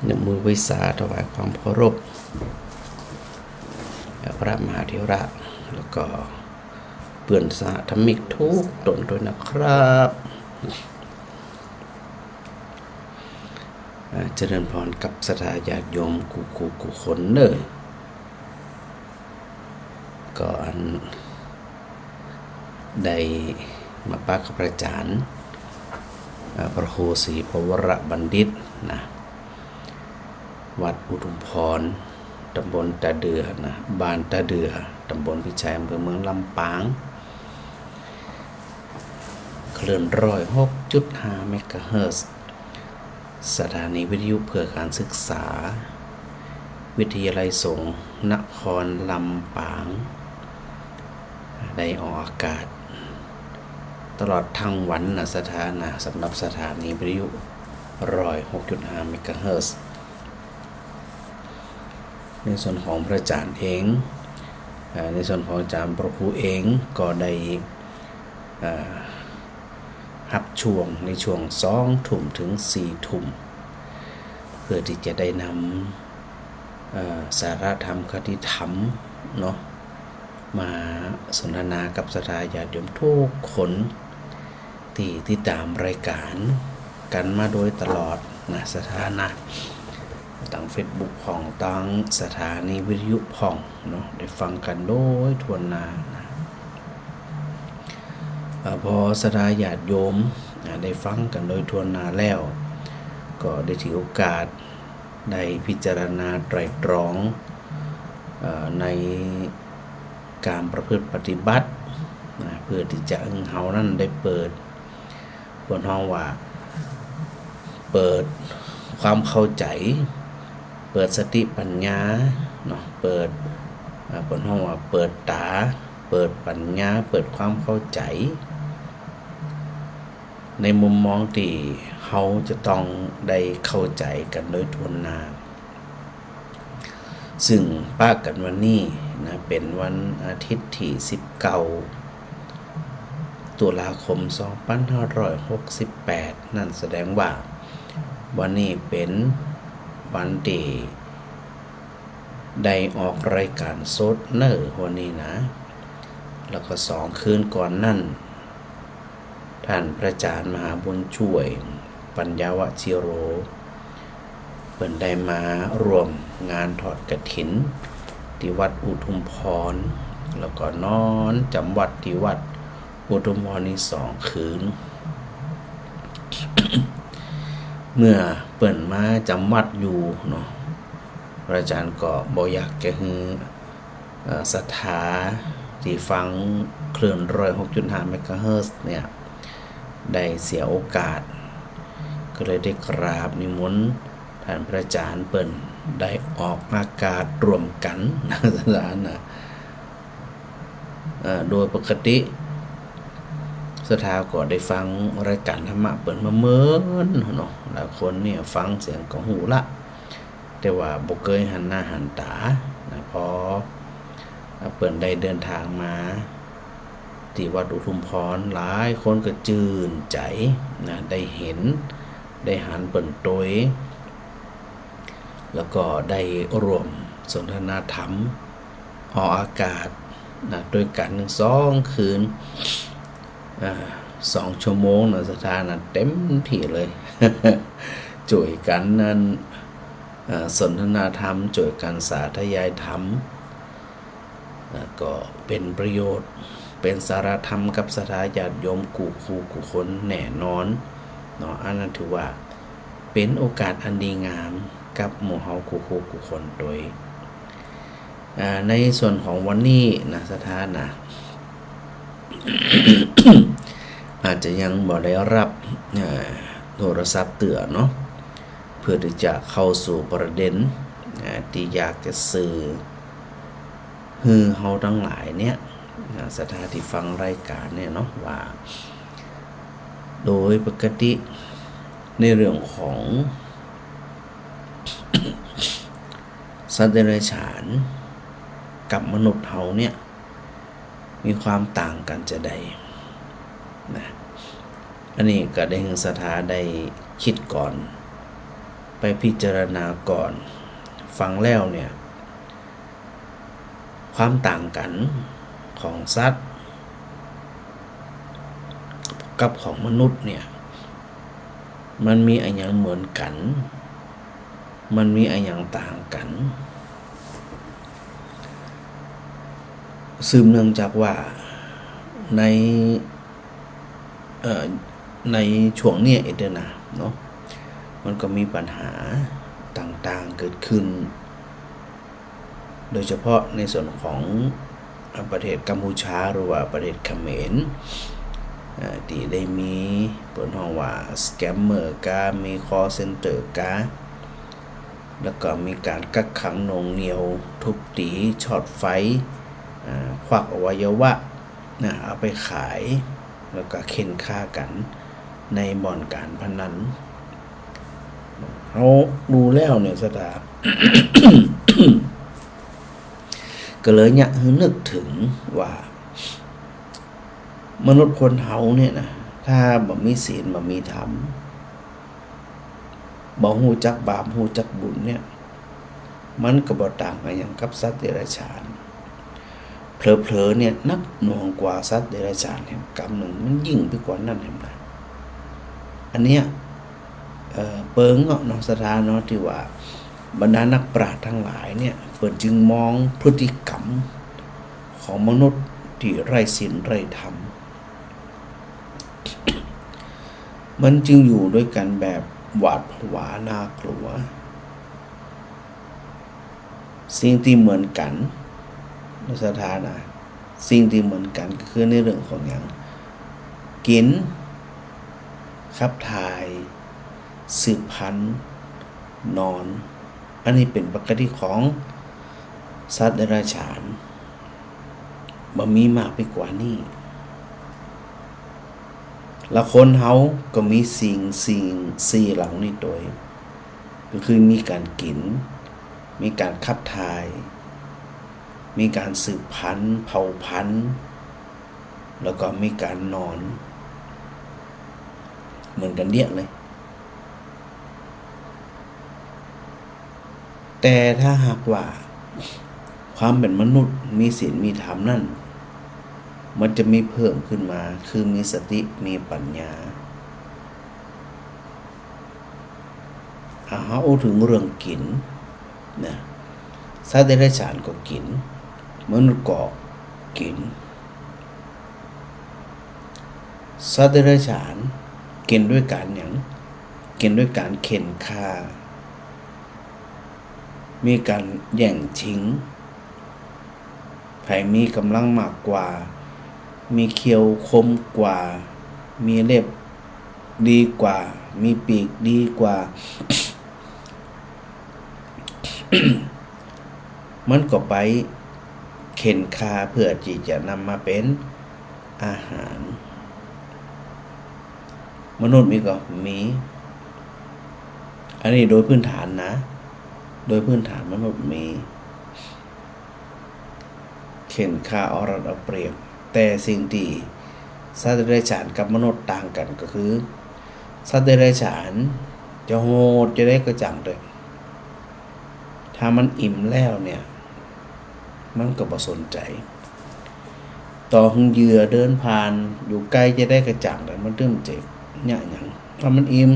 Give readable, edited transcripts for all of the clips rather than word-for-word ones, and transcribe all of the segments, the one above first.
นมือไว้สาถวายความเคารพพระมหาเถระแล้วก็เปื่อนสหธรรมิกทุกตนด้วยนะครับเจริญพรกับศรัทธาญาติโยมกูคนเนอก็อันได้มาปักพระอาจารย์พระครูศรีปวรบัณฑิตนะวัดอุทุมพรตำบลตาเดือนะบ้านตาเดือตำบลพิชัยอำเภอเมืองลำปางคลื่น106.5 เมกะเฮิรตซ์สถานีวิทยุเพื่อการศึกษาวิทยาลัยสงฆ์นครลำปางได้ออกอากาศตลอดทั้งวันนะสำหรับสถานีวิทยุ106.5 เมกะเฮิรตซ์ในส่วนของพระอาจารย์เองในส่วนของอาจารย์พระครูเองก็ได้หับช่วงในช่วง2 ทุ่มถึง4 ทุ่มเพื่อที่จะได้นำสาระธรรมคติธรรมเนาะมาสนทนากับศรัทธาญาติโยมทุกคนที่ติดตามรายการกันมาโดยตลอดนะสถานะตั้ง Facebook ของตั้งสถานีวิทยุพ่องเนาะได้ฟังกันโดยทั่วหน้านะพอศรัทธาญาติโยมได้ฟังกันโดยทั่วหน้าแล้วก็ได้ถือโอกาสได้พิจารณาไตร่ตรองในการประพฤติปฏิบัติเพื่อที่จะเฮานั้นได้เปิดบนห้องว่าเปิดความเข้าใจเปิดสติปัญญาเนาะเปิดบนห้องว่าเปิดตาเปิดปัญญาเปิดความเข้าใจในมุมมองที่เฮาจะต้องได้เข้าใจกันโดยทั่วหน้าซึ่งป้ากันวันนี้นะเป็นวันอาทิตย์ที่19 ตุลาคม 2568 นั่นแสดงว่าวันนี้เป็นวันที่ได้ออกรายการสดเนอร์วันนี้นะแล้วก็2 คืนก่อนนั่นท่านพระอาจารย์มหาบุญช่วยปัญญาวชิโรเพิ่นได้มารวมงานทอดกฐินที่วัดอุทุมพรแล้วก็นอนจำวัดที่วัดอุทุมพรนี่2 คืน เมื่อเปิ่นมาจำวัดอยู่เนาะพระอาจารย์ก็บ่อยากจะฮือศรัทธาที่ฟังคลื่น106.5 เมกะเฮิรตซ์เนี่ยได้เสียโอกาสก็เลยได้กราบนิมนต์ท่านพระอาจารย์เปิ่นได้ออกอากาศรวมกันนะสถานนะโดยปกติศรัทธาก็ได้ฟังรายการธรรมะเปิ่นมาเมินเนาะหลายคนเนี่ยฟังเสียงก็หูละแต่ว่าบ่เคยหันหน้าหันตานะพอเปิ่นได้เดินทางมาที่วัดอุทุมพรหลายคนก็จื่นใจนะได้เห็นได้หันเปิ่นโตยแล้วก็ได้รวมสนทนาธรรมออกอากาศนะด้วยกัน2 คืน2 ชั่วโมงนะสถานะเต็มที่เลย ช่วยกันนั้นสนทนาธรรมช่วยกันสาธยายธรรมก็เป็นประโยชน์เป็นสาระธรรมกับศรัทธาญาติโยมกูคนแน่นอนเนาะอันนั้นถือว่าเป็นโอกาสอันดีงามกับหมู่เฮากูคนโดยในส่วนของวันนี้นะศรัทธานะ อาจจะยังบ่ได้รับโทรศัพท์เตือนเนาะเพื่อที่จะเข้าสู่ประเด็นที่อยากจะสื่อฮือเฮาทั้งหลายเนี่ยศรัทธาที่ฟังรายการเนี่ยเนาะว่าโดยปกติในเรื่องของสัตว์เดรัจฉานกับมนุษย์เฮาเนี่ยมีความต่างกันจะใดนะอันนี้ก็ได้ศรัทธาได้คิดก่อน ไปพิจารณาก่อนฟังแล้วเนี่ยความต่างกันของสัตว์กับของมนุษย์เนี่ยมันมีอะไรอย่างเหมือนกันมันมีอะไรอย่างต่างกันสืบเนื่องจากว่าในในช่วงนี้เอเดนะเนาะมันก็มีปัญหาต่างๆเกิดขึ้นโดยเฉพาะในส่วนของประเทศกัมพูชาหรือว่าประเทศเขมรที่ได้มีเปิดห้องว่าสแกมเมอร์กามีคอเซ็นเตอร์กาแล้วก็มีการกักขังหน่วงเหนี่ยวทุบตีช็อตไฟควักอวัยวะเอาไปขายแล้วก็เข็นฆ่ากันในบ่อนการพนันเขาดูแล้วเนี่ยสตา ก็เลยเนี่ยนึกถึงว่ามนุษย์คนเฮาเนี่ยนะถ้าบ่มีศีลบ่มีธรรมบ่ฮู้จักบาปฮู้จักบุญเนี่ยมันก็บ่ต่างกันอย่างกับสัตว์เดรัจฉานเผลอๆเนี่ยนักหน่วงกว่าสัตว์เดรัจฉานแห่งกรรมหนึ่งมันยิ่งไปกว่านั้นแห่งนั้นอันเนี้ยเปิงเนาะสถานเนาะที่ว่าบรรดานักปราชญ์ทั้งหลายเนี่ยเพิ่นจึงมองพฤติกรรมของมนุษย์ที่ไร้ศีลไร้ธรรมมันจึงอยู่ด้วยกันแบบหวาดผวาน่ากลัวสิ่งที่เหมือนกันสถานะสิ่งที่เหมือนกันก็คือในเรื่องของอย่างกินขับถ่ายสืบพันธุ์นอนอันนี้เป็นปกติของสัตว์เดรัจฉานบ่มีมากไปกว่านี้แล้วคนเฮาก็มีสิ่งสี่เหล่านี้โดยก็คือมีการกินมีการขับถ่ายมีการสืบพันธุ์เผ่าพันธุ์แล้วก็มีการนอนเหมือนกันเดียเลยแต่ถ้าหากว่าความเป็นมนุษย์มีศีลมีธรรมนั่นมันจะมีเพิ่มขึ้นมาคือมีสติมีปัญญาเอาถึงเรื่องกินนะสัตว์เดรัจฉานก็กินมนุษย์ก็กินสัตว์เดรัจฉานกินด้วยการหยังกินด้วยการเข็นฆ่ามีการแย่งชิงใครมีกำลังมากกว่ามีเขี้ยวคมกว่ามีเล็บดีกว่ามีปีกดีกว่า มันก็ไปเข็นฆ่าเพื่อที่จะนำมาเป็นอาหารมนุษย์มีก็มีอันนี้โดยพื้นฐานนะโดยพื้นฐานมนุษย์มีเข็นฆ่าเอารัดเอาเปรียบแต่สิ่งที่สัตว์เดรัจฉานกับมนุษย์ต่างกันก็คือสัตว์เดรัจฉานจะโหดจะได้กระจังเลยถ้ามันอิ่มแล้วเนี่ยมันก็บ่สนใจต่อหึงเหยื่อเดินผ่านอยู่ใกล้จะได้กระจังแต่มันเริ่มเจ็บเนี่ยอย่างถ้ามันอิ่ม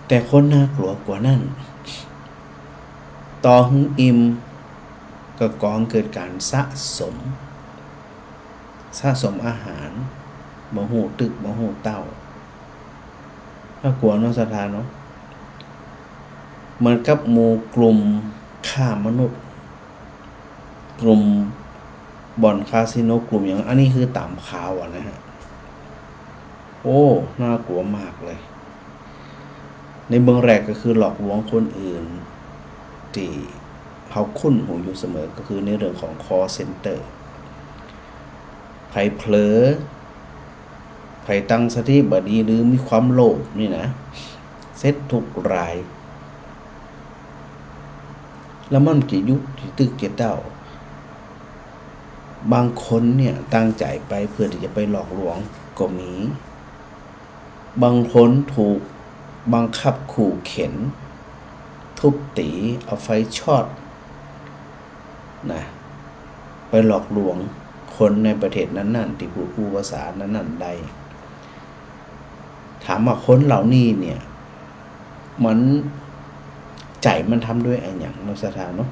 แต่คนน่ากลัวกว่านั้นต่อหึงอิ่มก็ก่อเกิดการสะสมอาหารบ่ฮู้ตึกบ่ฮู้เต้าถ้ากลัวเนาะสถานเนาะเหมือนกับหมู่กลุ่มฆ่ามนุษย์กลุ่มบ่อนคาสิโนกลุ่มอย่างอันนี้คือตามข่าวนะฮะโอ้น่ากลัวมากเลยในเบื้องแรกก็คือหลอกลวงคนอื่นที่เขาคุ้นหูอยู่เสมอก็คือในเรื่องของ call center ไผเผลอไผตั้งสติบ่ดีหรือมีความโลภนี่นะเซ็ตทุกรายแล้วมันจะยุบที่ตึกเจเต้าบางคนเนี่ยตั้งใจไปเพื่อที่จะไปหลอกลวงก็มีบางคนถูก บังคับขู่เข็นทุบตีเอาไฟช็อตนะไปหลอกลวงคนในประเทศนั้นๆที่พูดภาษานั้นๆได้ถามว่าคนเหล่านี้เนี่ยมันใจมันทำด้วยอะไรอย่างนสถานเนาะ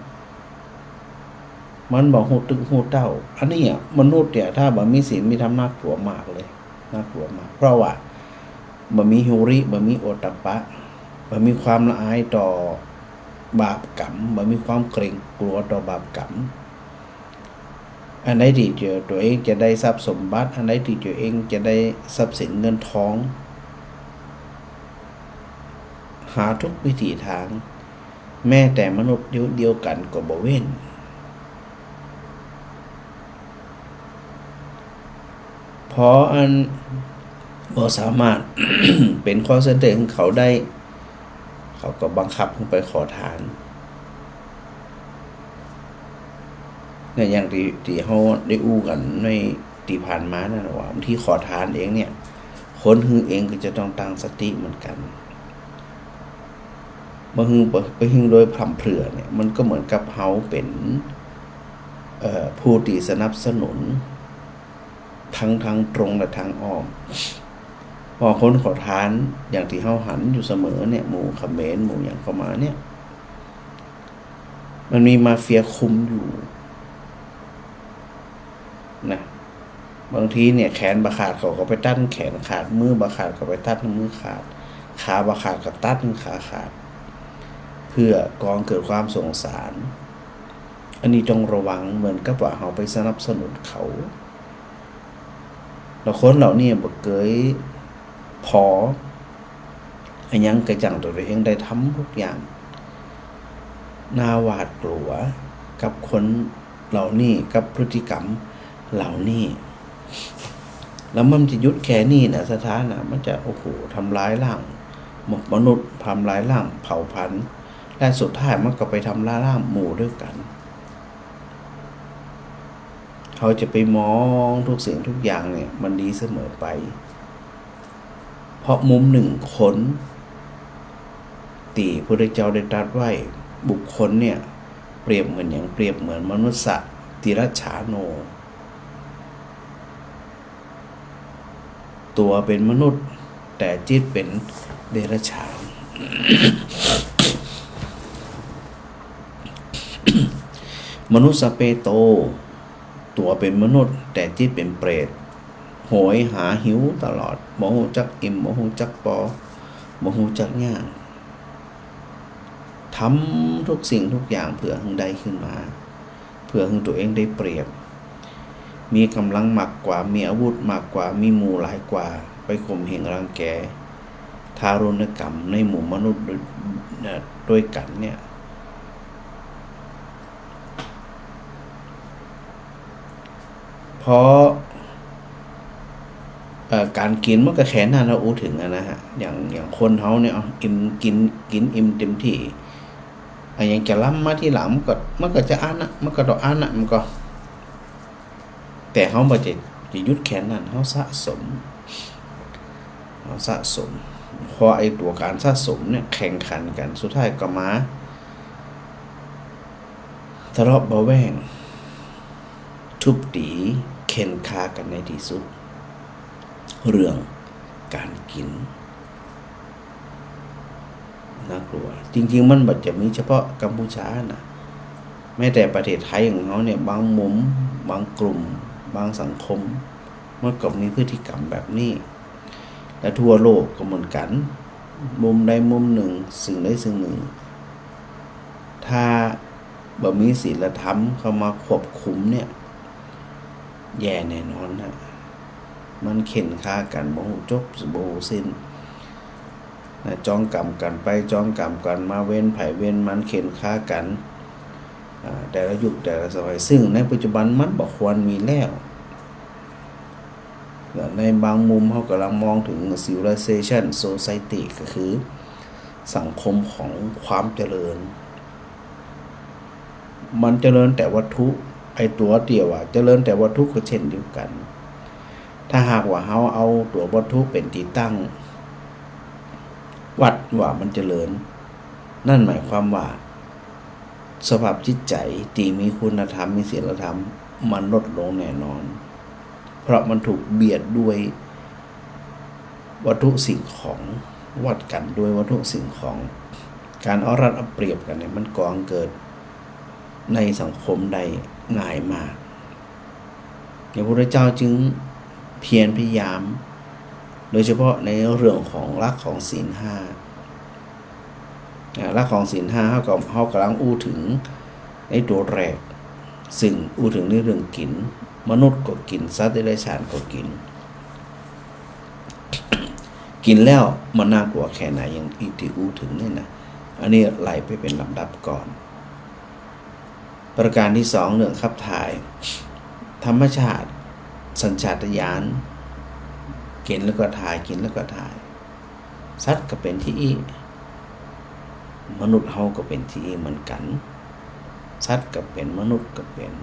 มันบอกหูตึงหูเต้าอันนี้มนุษย์เนี่ยถ้าบ่มีศีลมีธรรมะน่ากลัวมากเลยน่ากลัวมากเพราะว่าบ่มีฮิริบ่มีโอตตัปปะบ่มีความละอายต่อบาปกรรมบ่มีความเกรงกลัวต่อบาปกรรมอันไหนที่ตัวเองจะได้ทรัพย์สมบัติอันไหนที่ตัวเองจะได้ทรัพย์สินเงินทองหาทุกวิถีทางแม้แต่มนุษย์เดียวกันก็บ่เว้นเพราะอันบ่สามารถ เป็นข้อเสนอของเขาได้เขาก็บังคับให้ไปขอทานเนี่ยอย่างที่เฮาได้อู้กันในที่ผ่านมานั่นว่าบางทีขอทานเองเนี่ยคนฮึเองก็จะต้องตั้งสติเหมือนกันบ่ฮึไปฮึโดยพร่ำเพรื่อเนี่ยมันก็เหมือนกับเฮาเป็นผู้ที่สนับสนุนทั้งตรงและทางอ้อมพอคนขอทานอย่างที่เฮาหันอยู่เสมอเนี่ยหมู่เขมรหมู่อย่างเข้ามาเนี่ยมันมีมาเฟียคุมอยู่นะบางทีเนี่ยแขนบ่ขาดเขาก็ไปตัดแขนขาดมือบ่ขาดก็ไปตัดมือขาดขาบ่ขาดก็ตัดขาขาดเพื่อกองเกิดความสงสารอันนี้ต้องระวังเหมือนกับว่าเฮาไปสนับสนุนเขาแล้วคนเหล่านี้บ่เคยพออันยังกระจังตัวเองได้ทำทุกอย่างน่าหวาดกลัวกับคนเหล่านี้กับพฤติกรรมเหล่านี้แล้วมันจะยุดแค่นี้นะสถานะมันจะโอ้โหทำร้ายร่างมนุษย์ทำร้ายร่างเผ่าพันธุ์และสุดท้ายมันก็ไปทำร้ายร่างหมู่ด้วยกันเขาจะไปมองทุกสิ่งทุกอย่างเนี่ยมันดีเสมอไปเพราะมุมหนึ่งคนที่พระพุทธเจ้าได้ตรัสไว้บุคคลเนี่ยเปรียบเหมือนอย่างเปรียบเหมือนมนุษย์สัตว์ติรัจฉาโนตัวเป็นมนุษย์แต่จิตเป็นเดรัจฉาน มนุษย์สเปโตตัวเป็นมนุษย์แต่จิตเป็นเปรตโหยหาหิวตลอดบ่ฮู้จักอิ่มบ่ฮู้จักพอบ่ฮู้จักย่างทำทุกสิ่งทุกอย่างเพื่อให้ได้ขึ้นมาเพื่อให้ตัวเองได้เปรียบมีกำลังมากกว่ามีอาวุธมากกว่ามีหมู่หลายกว่าไปข่มเหงรังแกทารุณกรรมในหมู่มนุษย์ด้วยกันเนี่ยเพราะการกินมันก็แค่นั้นเราอู้ถึงนะฮะอย่างคนเฮาเนี่ยอิ่มกินอิ่มเต็มที่อย่างจะล้ำมาที่หลังมันก็จะอ่านนะมันก็ต้องอ่านนะมันก็แต่เฮาบ่จะยุดแค่นั้นเฮาสะสมพอไอ้ตัวการสะสมเนี่ยแข่งขันกันสุดท้ายก็มาทะเลาะเบาแวงทุบตีเข็นฆ่ากันในที่สุดเรื่องการกินน่ากลัวจริงๆมันบ่จะมีเฉพาะกัมพูชานะแม้แต่ประเทศไทยของเขาเนี่ยบางมุมบางกลุ่มบางสังคมมันก็มีพฤติกรรมแบบนี้และทั่วโลกก็เหมือนกันมุมใดมุมหนึ่งสิ่งใดสิ่งหนึ่งถ้าบ่มีศีลธรรมเข้ามาควบคุมเนี่ยแย่แน่นอนนะมันเข็นฆ่ากันบ่ฮู้จบบ่ฮู้สิ้นจองกรรมกันไปจองกรรมกันมาเว้นไผเว้นมันเข็นฆ่ากันแต่ละยุคแต่ละสมัยซึ่งในปัจจุบันมันบ่ควรมีแล้วในบางมุมเขากำลังมองถึง civilization society ก็คือสังคมของความเจริญมันเจริญแต่วัตถุไอตัวเดียวเจริญแต่วัตถุก็เช่นเดียวกันถ้าหากว่าเขาเอาตัววัตถุเป็นที่ตั้ง วัดว่ามันเจริญนั่นหมายความว่าสภาพจิตใจที่มีคุณธรรมมีศีลธรรมมันลดลงแน่นอนเพราะมันถูกเบียดด้วยวัตถุสิ่งของวัดกันด้วยวัตถุสิ่งของการเอารัดเอาเปรียบกันเนี่ยมันก่อเกิดในสังคมใดง่ายมากพระพุทธเจ้าจึงเพียรพยายามโดยเฉพาะในเรื่องของหลักของศีลห้าหลักของศีลห้าเขากำลังอู้ถึงในตัวแรกซึ่งอู้ถึงในเรื่องกินมนุษย์ก็กินสัตว์เดรัจฉานก็กินกินแล้วมันน่ากลัวแค่ไหนอย่างที่อู้ถึงเนี่ยนะอันนี้ไล่ไปเป็นลำดับก่อนประการที่สองเรื่องขับถ่ายธรรมชาติสัญชาตญาณกินแล้วก็ถ่ายกินแล้วก็ถ่ายสัตว์ก็เป็นที่มนุษย์เฮาก็เป็นที่เหมือนกันสัตว์ก็เป็นมนุษย์ก็เป็น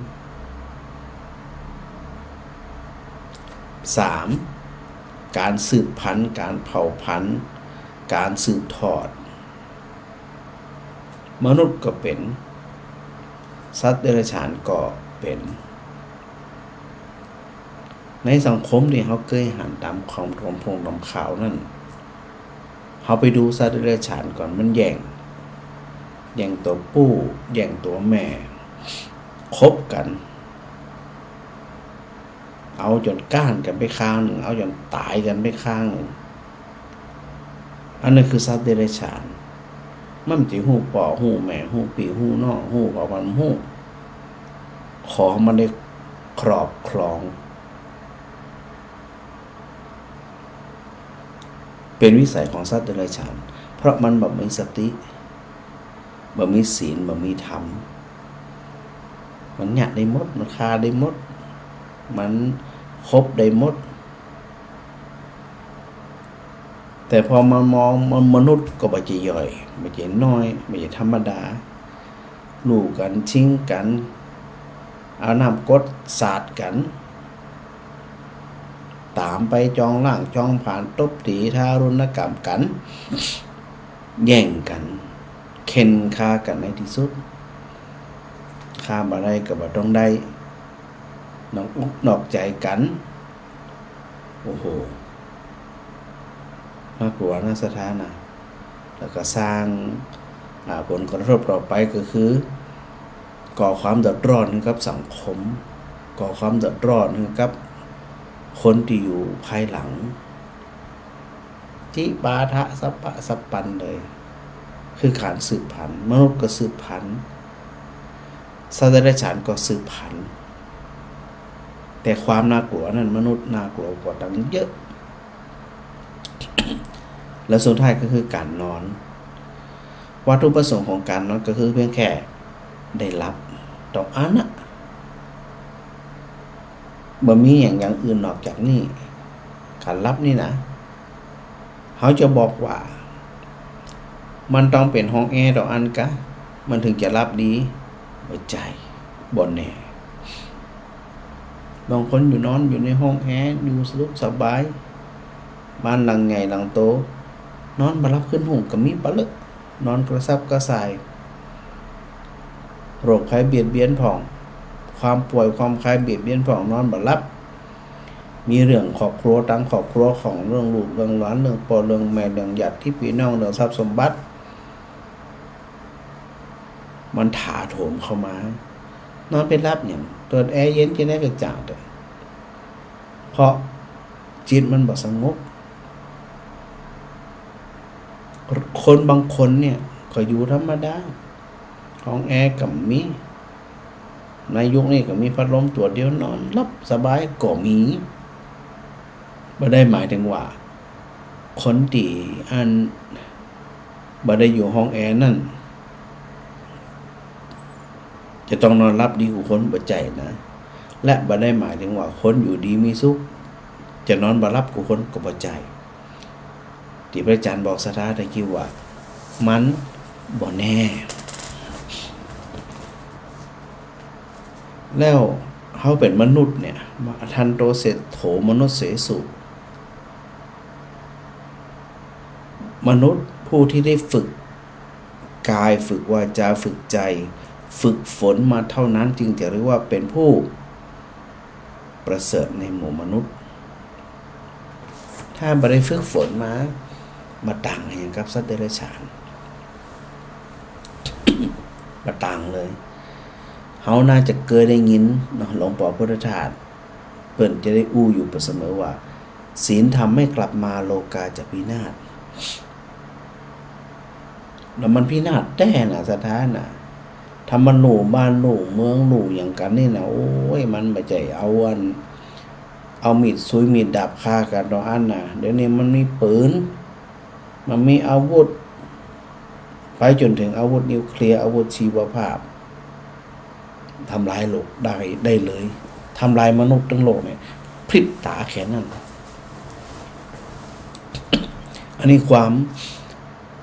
3การสืบพันธุ์การเผ่าพันธุ์การสืบทอดมนุษย์ก็เป็นสัตว์เดรัจฉานก็เป็นในสังคมที่เขาเคยหันตามความทมพงตามข่าวนั่นเขาไปดูสัตว์เดรัจฉานก่อนมันแย่งตัวผู้แย่งตัวแม่คบกันเอาจนก้านกันไปข้างหนึ่งเอาจนตายกันไปข้างหนึ่งอันนั้นคือสัตว์เดรัจฉานมันจะหูป่อหูแม่หูปีหูนอกหูเผ่าพันธุ์หูขอมันได้ครอบครองเป็นวิสัยของสัตว์เดรัจฉานเพราะมันแบบมีสติแบบมีศีลแบบมีธรรมมันหยะได้หมดมันคาได้หมดมันครบได้หมดแต่พอมามองมนุษย์ก็ไม่ใช่ย่อยไม่ใช่น้อยไม่ใช่ธรรมดาลู่กันชิงกันเอาน้ำกดสาดกันตามไปจองล่างจองผ่านตบตีทารุณกรรมกันแย่งกันเข็นฆ่ากันในที่สุดฆ่าบ่ได้ก็บ่ต้องได้นอกอกนอกใจกันโอ้โหน่ากลัวน่าสะท้านนะแล้วก็สร้างผลกระทบต่อไปก็คือก่อความเดือดร้อนให้กับสังคมก่อความเดือดร้อนให้กับคนที่อยู่ภายหลังที่ปาทะสัพพะสัพปันเลยคือการสืบพันธุ์มนุษย์ก็สืบพันธุ์สัตว์เดรัจฉานก็สืบพันธุ์แต่ความน่ากลัวนั้นมนุษย์น่ากลัวกว่าตั้งเยอะ และสุดท้ายก็คือการนอนวัตถุประสงค์ของการนอนก็คือเพียงแค่ได้รับตรงอันน่ะบ่มีอย่างอื่นนอกจากนี้การรับนี่นะเขาจะบอกว่ามันต้องเป็นห้องแอร์ต่ออันกะมันถึงจะรับดีบ่ใจบ่แน่บางคนอยู่นอนอยู่ในห้องแอร์อยู่สนุกสบายบ้านหลังใหญ่หลังโตนอนบ่รับขึ้นหุ่งก็มีปะลึกนอนกระซับกระส่ายโรคภัยเบียดเบียนผ่องความป่วยความคลายเบียดเบียนผ่องนอนบ่รับมีเรื่องครอบครัวตั้งครอบครัวของเรื่องลูกเรื่องหลานเรื่องพ่อเรื่องแม่เรื่องญาติที่พี่น้องเรื่องทรัพย์สมบัติมันถาโถมเข้ามานอนไปรับอย่างเปิดแอร์เย็นจะได้กระจ่างเลยเพราะจิตมันบ่สงบคนบางคนเนี่ยก็อยู่ธรรมดาห้องแอร์กับมีในยุคนี้ก็มีพัดลมตัวเดียวนอนรับสบายก็มีบ่ได้หมายถึงว่าคนที่อันบ่ได้อยู่ห้องแอร์นั่นจะต้องนอนรับดีกว่าคนบ่ใจนะและบ่ได้หมายถึงว่าคนอยู่ดีมีสุขจะนอนบ่รับกว่าคนก็บ่ใจที่พระอาจารย์บอกสถาตะกี้ว่ามันบ่แน่แล้วเขาเป็นมนุษย์เนี่ยทันโตเศรษโถมนุษย์เสสุมนุษย์ผู้ ผู้ที่ได้ฝึกกายฝึกวาจาฝึกใจฝึกฝนมาเท่านั้นจึงจะเรียกว่าเป็นผู้ประเสริฐในหมู่มนุษย์ถ้าไม่ได้ฝึกฝนมาต่างอย่างกับสัตว์เดรัจฉานมาต่างเลยเขาน่าจะเคยได้ยินเนาะหลวงปู่พุทธทาสเพิ่นจะได้อู้อยู่เสมอว่าศีลธรรมไม่กลับมาโลกาจะพินาศแล้วมันพินาศแน่น่ะสถานน่ะทำมันหนูบ้านหนูเมืองหนูอย่างกันนี่นะโอ้ยมันไม่ใจเอามีดซุยมีดดาบฆ่ากันตอนอันน่ะเดี๋ยวนี้มันมีปืนมันมีอาวุธไปจนถึงอาวุธนิวเคลียร์อาวุธชีวภาพทำลายโลกได้เลยทำลายมนุษย์ทั้งโลกเนี่ยพริบตาแค่นั้นอันนี้ความ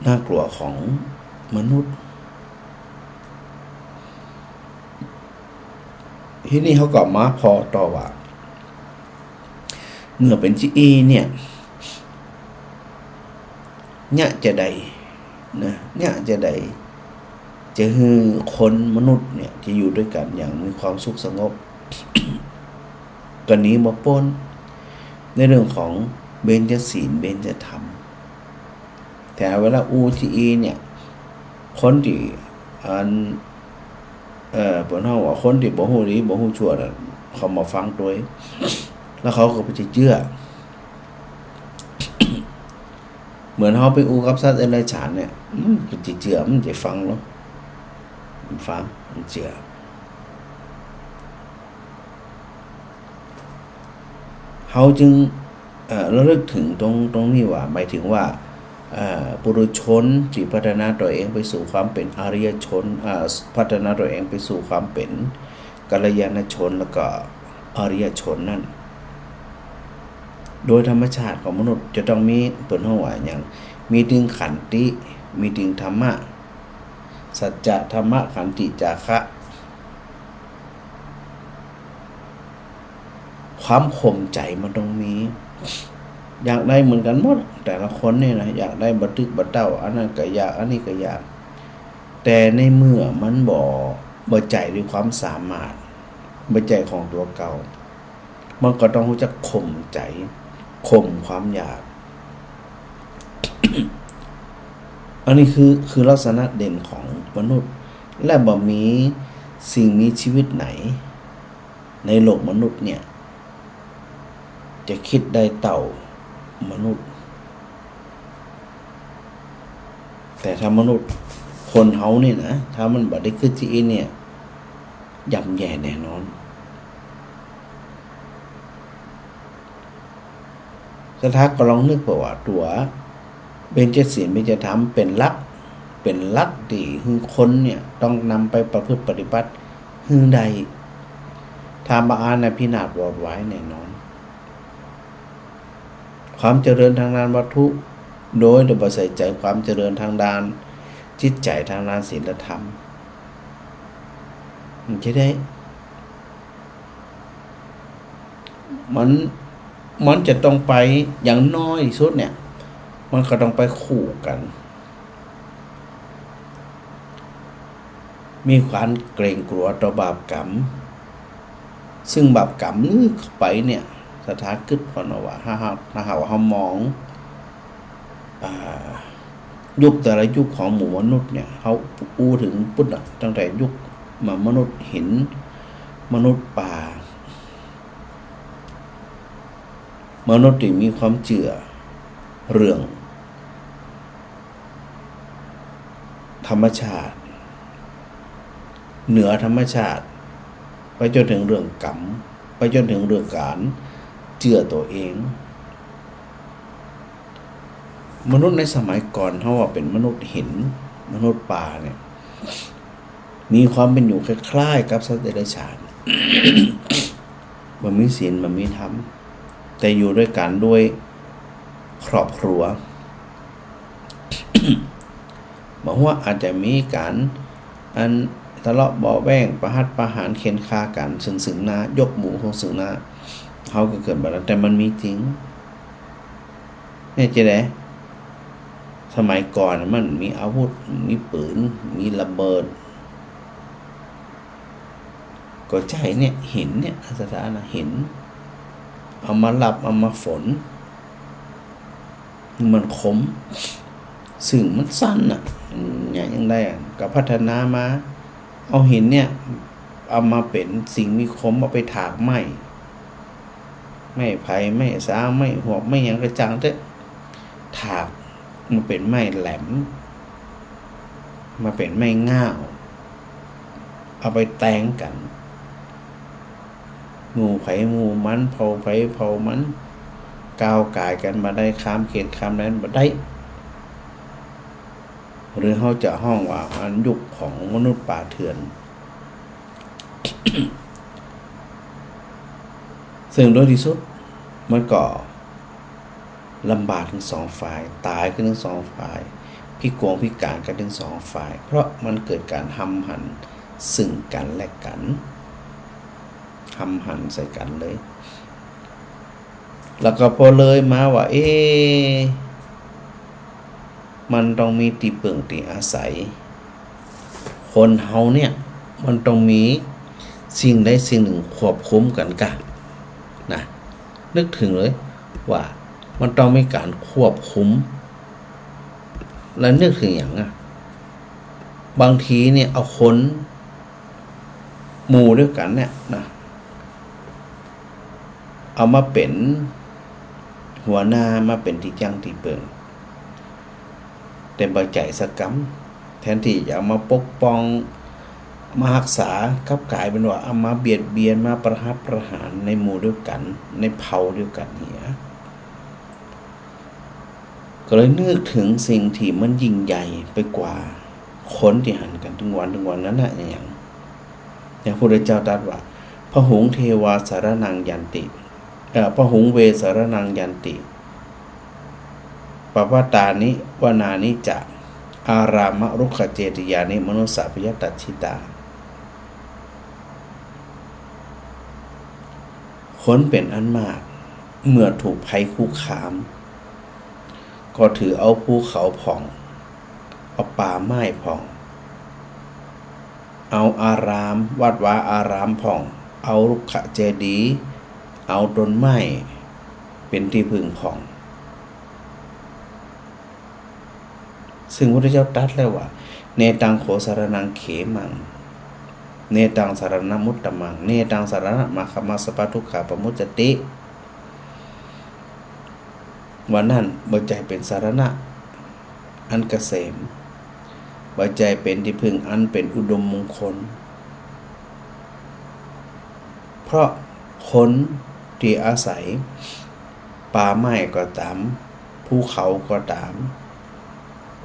น่ากลัวของมนุษย์ที่นี่เขาก็มาพอต่อว่าเมื่อเป็นจีเนี่ยจะใดนะจะใดจะคือคนมนุษย์เนี่ยจะอยู่ด้วยกันอย่างมีความสุขสงบ กันนี้มาปนในเรื่องของเบญจศีลเบญจธรรมแต่เวลาUGEเนี่ยคนที่เปิ้นเฮาว่าคนที่บ่ฮู้ดีบ่ฮู้ชั่วน่ะเขามาฟังตัวแล้วเขาก็ไปเชื่อ เหมือนเฮาไปอูกับสัตว์เดรัจฉานเนี่ยมันสิเชื่อมันสิฟังเนาะมันฟังมันเชื่อเฮาจึงระลึกถึงตรงนี้ว่าหมายถึงว่าปุถุชนที่พัฒนาตัวเองไปสู่ความเป็นอริยชนพัฒนาตัวเองไปสู่ความเป็นกัลยาณชนแล้วก็อริยชนนั่นโดยธรรมชาติของมนุษย์จะต้องมีเปิ้นเฮาว่าอย่างมีถึงขันติมีถึงธรรมะสัจจะธรรมะขันติจาคะความข่มใจมันต้องมีอยากได้เหมือนกันหมดแต่ละคนเนี่ยนะอยากได้บัตึกบัเต้าอันนั้นก็อยากอันนี้ก็อยากแต่ในเมื่อมันบ่ใจด้วยความสามารถบ่ใจของตัวเก่ามันก็ต้องรู้จักข่มใจข่มความอยาก อันนี้คือลักษณะเด่นของมนุษย์และบ่มีสิ่งมีชีวิตไหนในโลกมนุษย์เนี่ยจะคิดได้เต่ามนุษย์แต่ถ้ามนุษย์คนเฮานี่นะถ้ามันบ่ได้คือที่เนี่ยย่ำแย่แน่นอนสถาก็ลองนึกประวัติตัวเบญจศีลเบญจธรรมเป็นหลักที่คือคนเนี่ยต้องนำไปประพฤติปฏิบัติฮือใดทามาอาณาพินาศวอดไว้แน่นอนความเจริญทางด้านวัตถุโดยบ่ใส่ใจความเจริญทางด้านจิตใจทางด้านศีลธรรมมันจะได้มันจะต้องไปอย่างน้อยที่สุดเนี่ยมันก็ต้องไปคู่กันมีความเกรงกลัวต่อบาปกรรมซึ่งบาปกรรมนึกไปเนี่ยสถาคึดพอนว่าถ้าหากว่าเฮามองยุคแต่ละยุคของหมู่มนุษย์เนี่ยเขาอู้ถึงพุทธตั้งแต่ยุคมนุษย์หินมนุษย์ป่ามนุษย์ที่มีความเชื่อเรื่องธรรมชาติเหนือธรรมชาติไปจนถึงเรื่องกรรมไปจนถึงเรื่องการเชื่อตัวเองมนุษย์ในสมัยก่อนเขาว่าเป็นมนุษย์หินมนุษย์ป่าเนี่ยมีความเป็นอยู่คล้ายๆกับสัตว์เดรัจฉาน มันมีศีลมันมีธรรมแต่อยู่ด้วยกันด้วยครอบครัว บอกว่าอาจจะมีการทะเลาะเบาะแว้งประหัตประหารเค้นฆ่ากันซึ่งหน้ายกหมู่ของซึ่งหน้าเขาก็เกิดแบบนั้นแต่มันมีจริงเนี่ยจะได้ สมัยก่อนมันมีอาวุธมีปืนมีระเบิดก็ใช้เนี่ยหินเนี่ยสถานะหินเอามาหลับเอามาฝนมันคมซึ่งมันสั้นเนี่ยยังได้ก็พัฒนามาเอาหินเนี่ยเอามาเป็นสิ่งมีคมเอาไปถากไม้ไผ่ไม้สาไม้หวกไม้หยังกระจังเด้อถากมาเป็นไม้แหลมมาเป็นไม้ง่าวเอาไปแต่งกันหมู่ไผหมู่มันเผาไผเผามันก้าวกายกันมาได้ข้ามเขตข้ามนั้นมาได้หรือเขาจะห้องว่าอันยุคของมนุษย์ป่าเถื่อน ซึ่งโดยที่สุดมันก็ลำบากทั้งสองฝ่ายตายกันทั้งสองฝ่ายพิกลพิการกันทั้งสองฝ่ายเพราะมันเกิดการห้ำหั่นซึ่งกันและกันห้ำหั่นใส่กันเลยแล้วก็พอเลยมาว่ามันต้องมีที่เปิ่งที่อาศัยคนเฮาเนี่ยมันต้องมีสิ่งใดสิ่งหนึ่งควบคุมกันกันนะนึกถึงเลยว่ามันต้องมีการควบคุมแล้วนึกถึงอย่างบางทีเนี่ยเอาคนหมู่ด้วยกันเนี่ยนะเอามาเป็นหัวหน้ามาเป็นที่จังที่เปิ่งแต่บ่ใจสักกำแทนที่จะเอามาปกป้องมารักษากับกลายเป็นว่าเอามาเบียดเบียนมาประหัตประหารในหมู่ด้วยกันในเผ่าด้วยกันเนี่ยก็เลยนึกถึงสิ่งที่มันยิ่งใหญ่ไปกว่าคนที่หันกันถึงวันนั้นน่ะอย่างพระพุทธเจ้าตรัสว่าพหุงเทวาสารนังยันติพหุงเวสารนังยันติปปตานิวนานิจะอารามรุขเจติยานิมนุสสะพยตัชชิตาคนเป็นอันมากเมื่อถูกภัยคุกคามก็ถือเอาภูเขาผ่องเอาป่าไม้ผ่องเอาอารามวัดวาอารามผ่องเอารุกขเจดีย์เอาต้นไม้เป็นที่พึ่งผ่องซึ่งพระพุทธเจ้าตรัสแล้วว่าเนตังโขสารนังเขมังเนตังสารณมุตตมังเนตังสารณมาคมัสสปะทุกขาปมุจจติวันนั้นบ่ใจเป็นสารณะอันเกษมบ่ใจเป็นที่พึ่งอันเป็นอุดมมงคลเพราะคนที่อาศัยป่าไม้ก็ตามภูเขาก็ตาม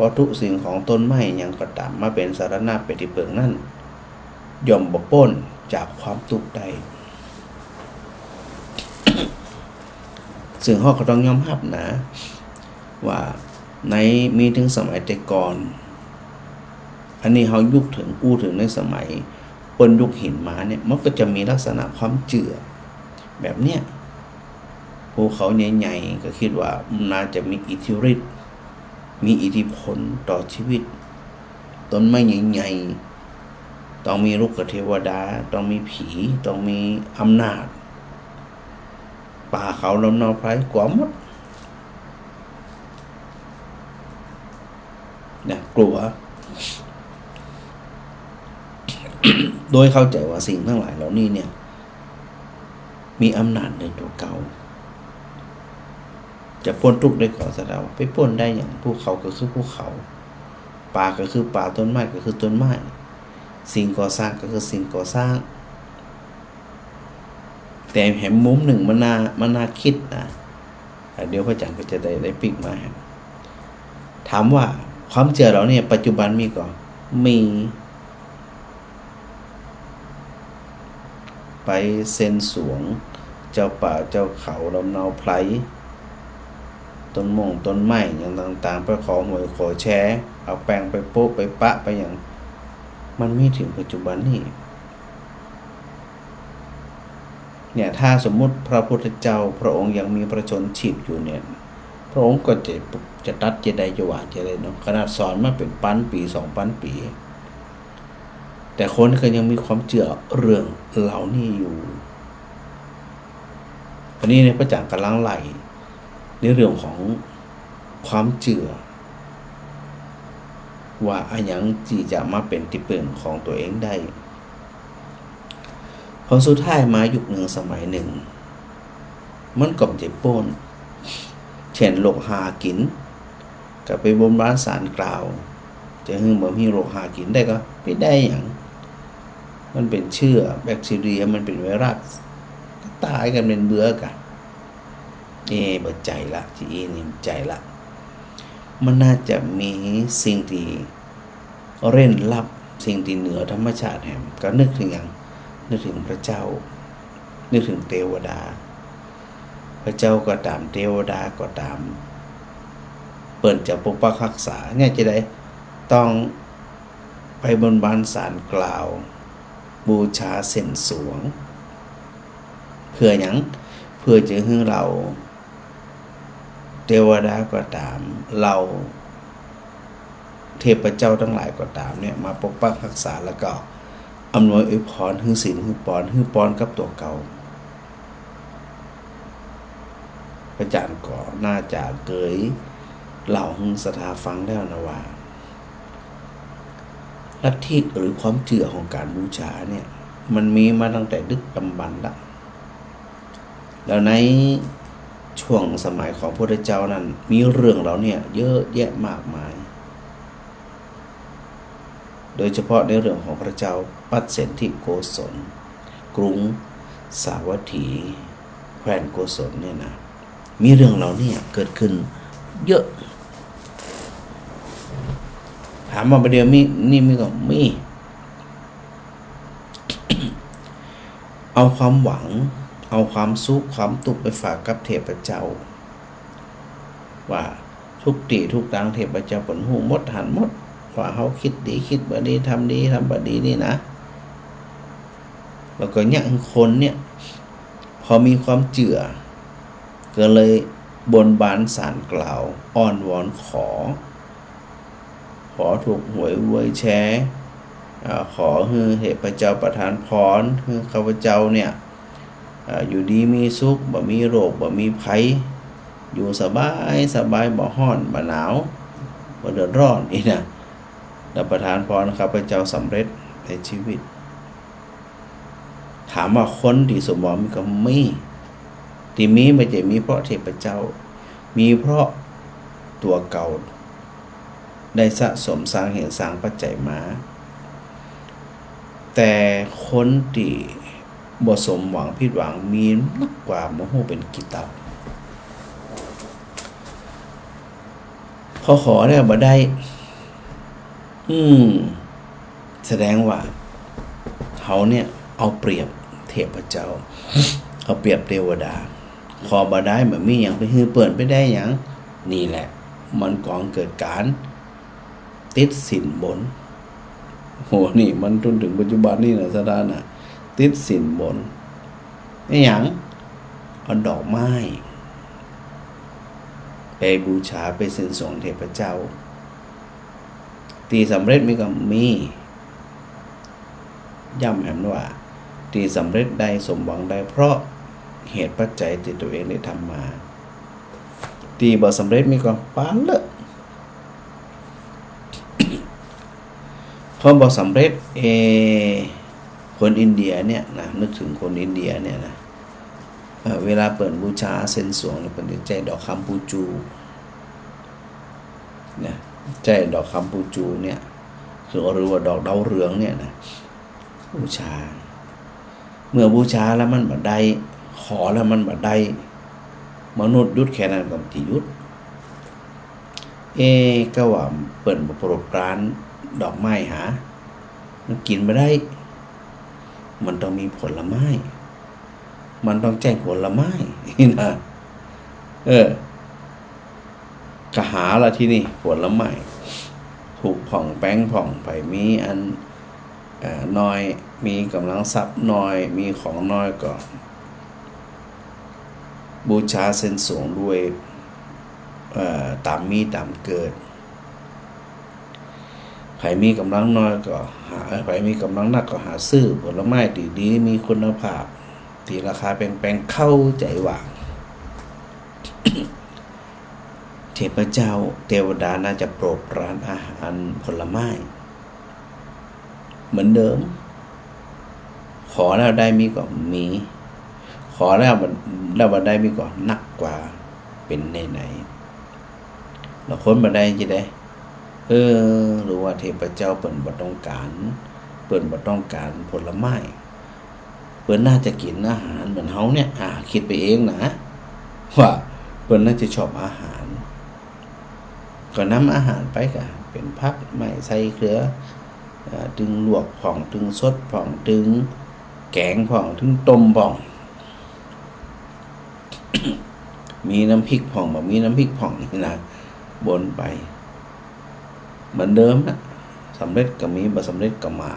วัตถุสิ่งของต้นไม้ยังก็ตามมาเป็นสารณะเป็นที่พึ่งนั่นย่อมบ่พ้นจากความทุกข์ใด ซึ่งเขาก็ต้องยอมรับนะว่าในมีถึงสมัยแต่ก่อนอันนี้เขายุคถึงถึงในสมัยปนยุคหินมาเนี่ยมันก็จะมีลักษณะความเจือแบบเนี้ยภูเขาใหญ่ๆก็คิดว่าน่าจะมีอิทธิฤทธิ์มีอิทธิพลต่อชีวิตต้นไม้ใหญ่ๆต้องมีลูกเทวดาต้องมีผีต้องมีอำนาจป่าเขาลำนาวไพรกว่าหมดเนี่ยกลัว โดยเข้าใจว่าสิ่งทั้งหลายเหล่านี้เนี่ยมีอำนาจในตัวเก่าจะพ้นทุกข์ได้ก่อนซะแล้วไปพ้นได้อย่างภูเขาก็คือภูเขาป่าก็คือป่าต้นไม้ก็คือต้นไม้สิ่งก่อสร้างก็คือสิ่งก่อสร้างแต่แหมมุมหนึ่งมันน่าคิดนะเดี๋ยวพระอาจารย์ก็จะได้ปิกมาถามว่าความเชื่อเราเนี่ยปัจจุบันมีก่อนมีไปเซ็นสวงเจ้าป่าเจ้าเขาลำนาวไพรต้นต้นไม้อย่างต่างๆไปขอหวยขอแชร์เอาแปลงไปโป๊ะไปปะไปอย่างมันไม่ถึงปัจจุบันนี่เนี่ยถ้าสมมุติพระพุทธเจ้าพระองค์ยังมีพระชนชีพอยู่เนี่ยพ ระองค์ก็จะตัดจะได้จะว่าจะได้เนาะขนาดสอนมาเป็นพันปี2,000 ปีแต่คนก็ยังมีความเชื่อเรื่องเหล่านี้อยู่อันนี้ในพระจักรกำลังไหลในเรื่องของความเชื่อว่าอันยังที่จะมาเป็นที่พึ่งของตัวเองได้พอสุดท้ายมายุคหนึ่งสมัยหนึ่งมันก็จะโป้นเช่นโรคหากินก็ไปบนบ้านศาลกล่าวจะหึงบ่มีโรคหากินได้ก็ไม่ได้อย่างมันเป็นเชื้อแบคทีเรียมันเป็นไวรัสตายกันเป็นเบื่อกะบ่ใจละที่นี่ใจละมันน่าจะมีสิ่งที่เร้นลับสิ่งที่เหนือธรรมชาติแหมก็นึกถึงอย่างนึกถึงพระเจ้านึกถึงเทวดาพระเจ้าก็ตามเทวดาก็ตามเปิ่นจะปกปักรักษาเนี่ยจะได้ต้องไปบนบานศาลกล่าวบูชาเส้นสวงเพื่อหยังเพื่อจะให้เราเทวดาก็ตามเราเทพเจ้าทั้งหลายก็ตามเนี่ยมาปกปักรักษาแล้วก็อำนวยอวยพรให้ศีลให้ปอนกับตัวเก่าพระอาจารย์ก็น่าจะเกยเล่าให้ศรัทธาฟังแล้วนะว่าลัทธิหรือความเชื่อของการบูชาเนี่ยมันมีมาตั้งแต่ดึกดำบรรพ์ละแล้วในช่วงสมัยของพระพุทธเจ้านั้นมีเรื่องเหล่านี้เยอะแยะมากมายโดยเฉพาะในเรื่องของพระเจ้าปัสเสนทิโกศลกรุงสาวัตถีแคว้นโกศลเนี่ยนะมีเรื่องเหล่านี้เกิดขึ้นเยอะถามว่าประเดี๋ยวนี่มีก็มี เอาความหวังเอาความสุขความตุกไปฝากกับเทพเจ้าว่าทุกตีทุกตังเทพเจ้าผลหูหมดหันหมดว่าเขาคิดดีคิดบ่ดีทำดีทำบ่ดีนี่นะแล้วก็เนี่ยคนเนี่ยพอมีความเจือก็เลยบนบานศาลกล่าวอ้อนวอนขอถูกหวยรวยแชร์ขอให้เทพเจ้าประทานพรให้ข้าพเจ้าเนี่ยอยู่ดีมีสุขบ่มีโรคบ่มีภัยอยู่สบายบ่ร้อนบ่หนาวบ่เดือดร้อนนี่นะแล้วประทานพรข้าพเจ้าสำเร็จในชีวิตถามว่าคนที่สมหวังมีก็มีที่มีไม่ใช่มีเพราะเทพเจ้ามีเพราะตัวเก่าได้สะสมสร้างเหตุสร้างปัจจัยมาแต่คนที่บ่สมหวังผิดหวังมีนักกว่าโมโหเป็นกิตับพอขอได้บ่ได้แสดงว่าเขาเนี่ยเอาเปรียบเทพเจ้าเอาเปรียบเทวดาขอบ่ได้แบบมีอย่างไปฮือเปิดไปได้อย่างนี่แหละมันก่อเกิดการติดสินบนโหนี่มันจนถึงปัจจุบันนี่นะสถานะติดสินบนนี่อย่างเอาดอกไม้ไปบูชาไปเส้นสวงเทพเจ้าตีสำเร็จมีก็มีย้ำแอมว่าตีสำเร็จได้สมหวังได้เพราะเหตุปัจจัยที่ตัวเองได้ทำมาตีบ่สำเร็จมีก็ปานละพอบ่สำเร็จคนอินเดียเนี่ยนะนึกถึงคนอินเดียเนี่ยนะเวลาเปิดบูชาเส้นสวงเป็นใจดอกคำปูจูเนี่ยใจดอกคำปูจูเนี่ยคือหรือว่าดอกดาวเรืองเนี่ยนะบูชาเมื่อบูชาแล้วมันบ่ได้ขอแล้วมันบ่ได้มนุษย์ยุดแค่นั้นก็สิยุดก็ว่าเปิดโปรดปรานดอกไม้หามันกินบ่ได้มันต้องมีผลไม้มันต้องแจ้งผลไม้นะกะหาละที่นี่ผลไม้ถูกผ่องแป้งผ่องไปมีอันน้อยมีกำลังทรัพย์น้อยมีของน้อยก็บูชาเส้นสวงด้วย ตามมีตามเกิดใครมีกำลังน้อยก็หาใครมีกำลังนักก็หาซื้อผลไม้ดีๆมีคุณภาพที่ราคาแพงๆเข้าใจว่า เทพเจ้าเทวดาน่าจะโปรดปรานอาหารผลไม้เหมือนเดิมขอแล้วได้มีก็มีขอแล้วมันได้มีก็นักกว่าเป็นไหนแล้วคนมาได้จะได้หรือว่าเทพเจ้าเปิ่นบ่ต้องการผลไม้เปิ่นน่าจะกินอาหารเหมือนเฮาเนี่ยคิดไปเองนะว่าเปิ่นน่าจะชอบอาหารก็นำอาหารไปก็เป็นผักไม่ใส่เกลือถึงลวกผ่องถึงสดผ่องถึงแกงผ่องถึงต้มผ่อง มีน้ำพริกผ่องบ่มีน้ำพริกผ่องนี่นะบนไปเหมือนเดิมนะสำเร็จก็มีบ่สำเร็จก็มา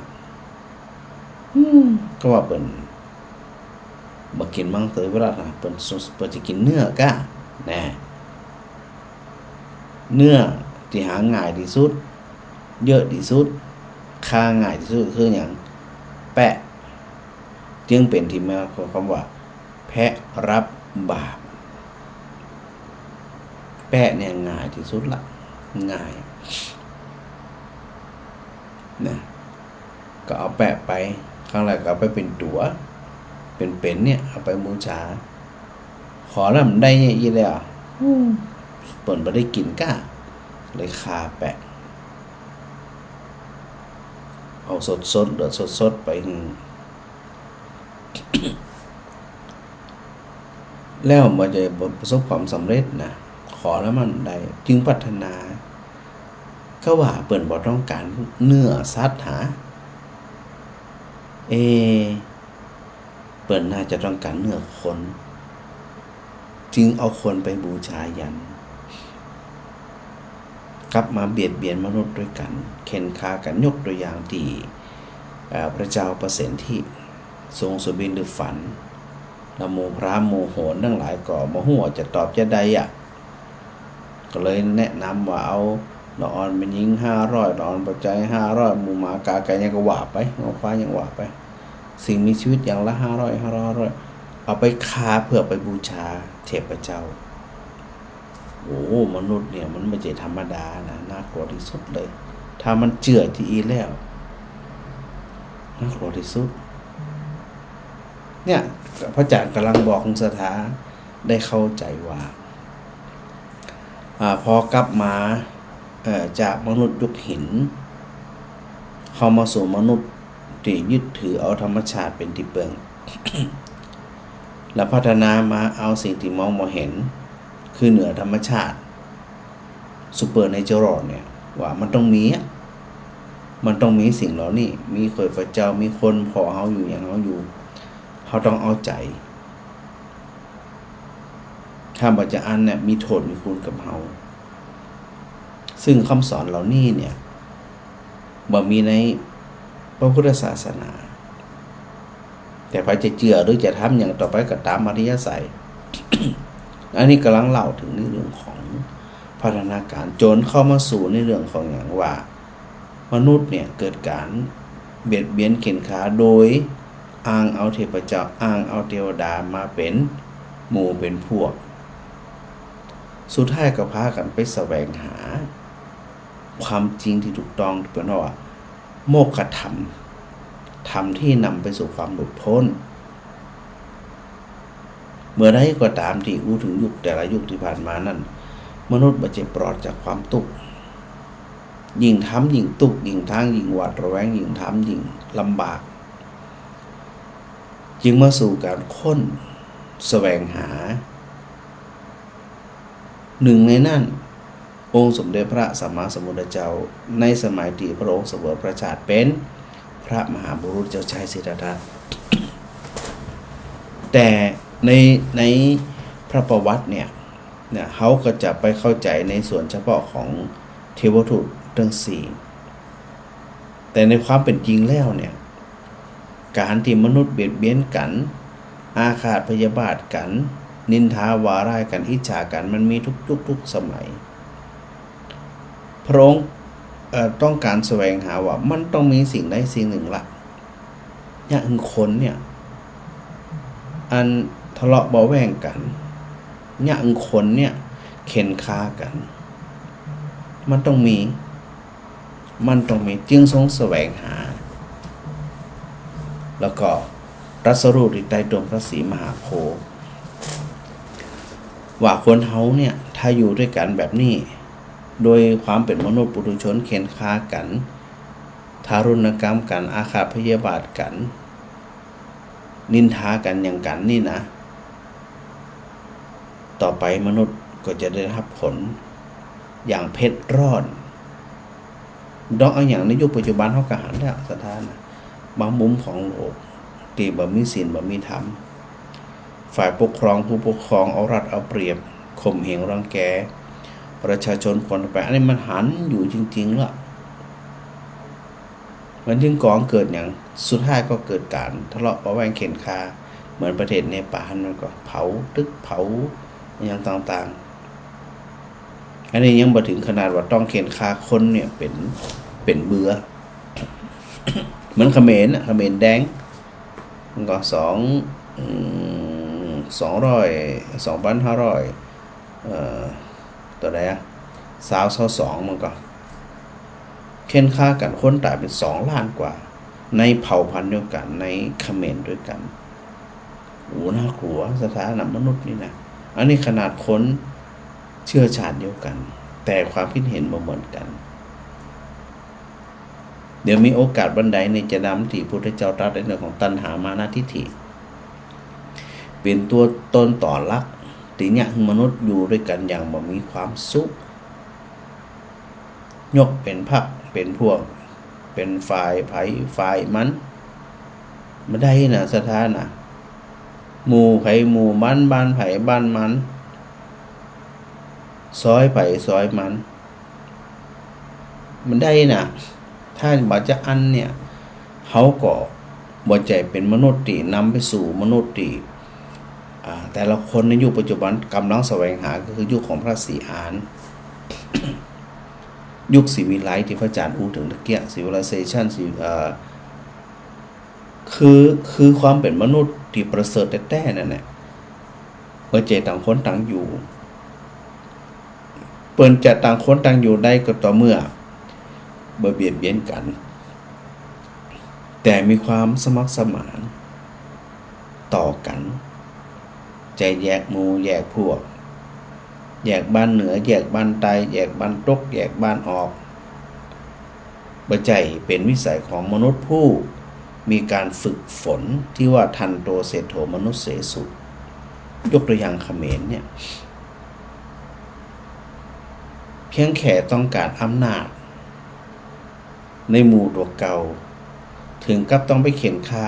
ก็ว่าเปิ้นบ่กินมังเตยเวลาเปิ้นจะกินเนื้อกะแน่เนื้อที่หาง่ายที่สุดเยอะที่สุดค่าง่ายที่สุดคือหยังแปะจึงเป็นที่มาของคำว่าแพะรับบาปแปะเนี่ยง่ายที่สุดละง่ายนะก็เอาแปะไปครั้งแรกก็เอาไปเป็นตั๋วเป็นเนี่ยเอาไปบูชาขอแล้วมันได้เนี่ยอีแล้วเปิ่นบ่ได้กินก้าเลยคาแปะเอาสดๆเดือดสดๆไปแล้วมันจะประสบความสำเร็จนะขอแล้วมันได้จึงพัฒนาก็ว่าเปิ่นบ่ต้องการเนื้อสัตว์หาเปิ่นน่าจะต้องการเนื้อคนจึงเอาคนไปบูชายันกลับมาเบียดเบียนมนุษย์ด้วยกันเข็นฆ่ากันยกตัวอย่างที่พระเจ้าประสิทธิทรงสุบินหรือฝันละโมพระโมโหนทั้งหลายก็บ่ฮู้ว่าจะตอบจะใดก็เลยแนะนำว่าเอาละอ่อนเป็นหญิง500ละอ่อนปัจจัย500หมูหมากาไก่ยังก็ว่าไปงอควายยังว่าไปสิ่งมีชีวิตอย่างละ500เอาไปฆ่าเพื่อไปบูชาเทพเจ้ามนุษย์เนี่ยมันไม่ใช่ธรรมดานะน่ากลัวที่สุดเลยถ้ามันเจือที่อีแล้วน่ากลัวที่สุดเนี่ยพระอาจารย์กำลังบอกคุณสถาได้เข้าใจว่าพอกลับมาจากมนุษย์ยุคหินเข้ามาสู่มนุษย์ที่ยึดถือเอาธรรมชาติเป็นที่เปิง แล้วพัฒนามาเอาสิ่งที่มองไม่เห็นคือเหนือธรรมชาติซูเปอร์เนเจอรัลเนี่ยว่ามันต้องมีสิ่งเหล่านี้มีข้อยพระเจ้ามีคนพอเฮาอยู่อย่างเฮาอยู่เฮาต้องเอาใจถ้าบ่จะอันเนี่ยมีโทษมีคุณกับเฮาซึ่งคำสอนเหล่านี้เนี่ยบ่มีในพระพุทธศาสนาแต่พอจะเชื่อหรือจะทำอย่างต่อไปก็ตามอริยสัย อันนี้กำลังเล่าถึงในเรื่องของพัฒนาการจนเข้ามาสู่ในเรื่องของอย่างว่ามนุษย์เนี่ยเกิดการเบียดเบียนเข็นขาโดยอ้างเอาเทพเจ้าอ้างเอาเทวดามาเป็นหมู่เป็นพวกสุดท้ายก็พากันไปแสวงหาความจริงที่ถูกต้องเป็นว่าโมกขธรรมธรรมที่นำไปสู่ความหลุดพ้นเมื่อใดก็ตามที่ถึงยุคแต่ละยุคที่ผ่านมานั้นมนุษย์บ่จะปลอดจากความทุกข์ยิ่งทำยิ่งทุกข์ยิ่งทางยิ่งหวาดระแวงยิ่งทำยิ่งลำบากจึงมาสู่การค้นแสวงหาหนึ่งในนั้นองค์สมเด็จพระสัมมาสัมพุทธเจ้าในสมัยที่พระองค์เสวยพระชาติเป็นพระมหาบุรุษเจ้าชายสิทธัตถะแต่ในพระประวัติเนี่ยเขาก็จะไปเข้าใจในส่วนเฉพาะของเทวทูตทั้ง4แต่ในความเป็นจริงแล้วเนี่ยการที่มนุษย์เบียดเบียนกันอาฆาตพยาบาทกัน นินทาวาร้ายกันอิจฉากันมันมีทุกยุคทุกสมัยพระองค์ต้องการแสวงหาว่ามันต้องมีสิ่งใดสิ่งหนึ่งละอย่างคนเนี่ยอันทะเลาะเบาแวงกันอย่างคนเนี่ยเข็นฆ่ากันมันต้องมีจึงทรงแสวงหาแล้วก็ตรัสรู้ในใต้ดวงพระศรีมหาโพธิ์ว่าคนเฮาเนี่ยถ้าอยู่ด้วยกันแบบนี้โดยความเป็นมนุษย์ปุถุชนเข็นฆ่ากันทารุณกรรมกันอาฆาตพยาบาทกันนินทากันอย่างกันนี่นะต่อไปมนุษย์ก็จะได้รับผลอย่างเผ็ดร้อนดอกเอาอย่างในยุคปัจจุบันเขาก็หันแล้วสถานะบางมุมของโลกตีบ่มีศีลบ่มีธรรมฝ่ายปกครองผู้ปกครองเอารัดเอาเปรียบข่มเหงรังแกประชาชนคนไปอันนี้มันหันอยู่จริงๆแล้วมันจึงก่อเกิดอย่างสุดท้ายก็เกิดการทะเลาะเบาะแวงเข็นฆ่าเหมือนประเทศเนปาลมันก็เผาตึกเผาอย่างต่างๆอันนี้ยังบ่ถึงขนาดว่าต้องเข็นฆ่าคนเนี่ยเป็นเบื่อ เหมือนเขมรเขมรแดงมันก็2,500ตัวไหน22มันก็เข็นฆ่ากันคนตายเป็น2 ล้านกว่าในเผ่าพันธุ์เดียวกันในเขมรด้วยกันโอ้น่ากลัวสถานะมนุษย์นี่นะอันนี้ขนาดคนเชื้อชาติเดียวกันแต่ความคิดเห็นบ่เหมือนกันเดี๋ยวมีโอกาสบันไดในจะนำที่พุทธเจ้าตรัสในเรื่องของตัณหามานะทิฏฐิเป็นตัวต้นต่อลักติเนี่ยมนุษย์อยู่ด้วยกันอย่างบ่มีความสุขยกเป็นพรรคเป็นพวกเป็นฝ่ายไผฝ่ายมันได้นะสถานะหมู่ไผหมู่มันบ้านไผบ้านมันซอยไผซอยมันได้นะถ้าบ่จะอันเนี่ยเขาก็บ่ใจเป็นมนุษย์ที่นำไปสู่มนุษย์ที่แต่ละคนในยุคปัจจุบันกำลังแสวงหาก็คือยุคของพระศรีอาน ยุคศิวิไลที่พระอาจารย์พูดถึงตะเกีย civilization คือความเป็นมนุษย์ที่ประเสริฐแท้ๆนั่นแหละเมื่อใจต่างคนต่างอยู่เปิ้นจะต่างคนต่างอยู่ได้ก็ต่อเมื่อบ่เบียดเบียนกันแต่มีความสมัครสมานต่อกันใจแยกหมู่แยกพวกแยกบ้านเหนือแยกบ้านใต้แยกบ้านตกแยกบ้านออกบ่ใจเป็นวิสัยของมนุษย์ผู้มีการฝึกฝนที่ว่าทันโตเศรษโธมนุษย์เสสุยกตัวอย่างเขมรเนี่ยเพียงแค่ต้องการอำนาจในหมู่ตัวเก่าถึงกับต้องไปเข็นฆ่า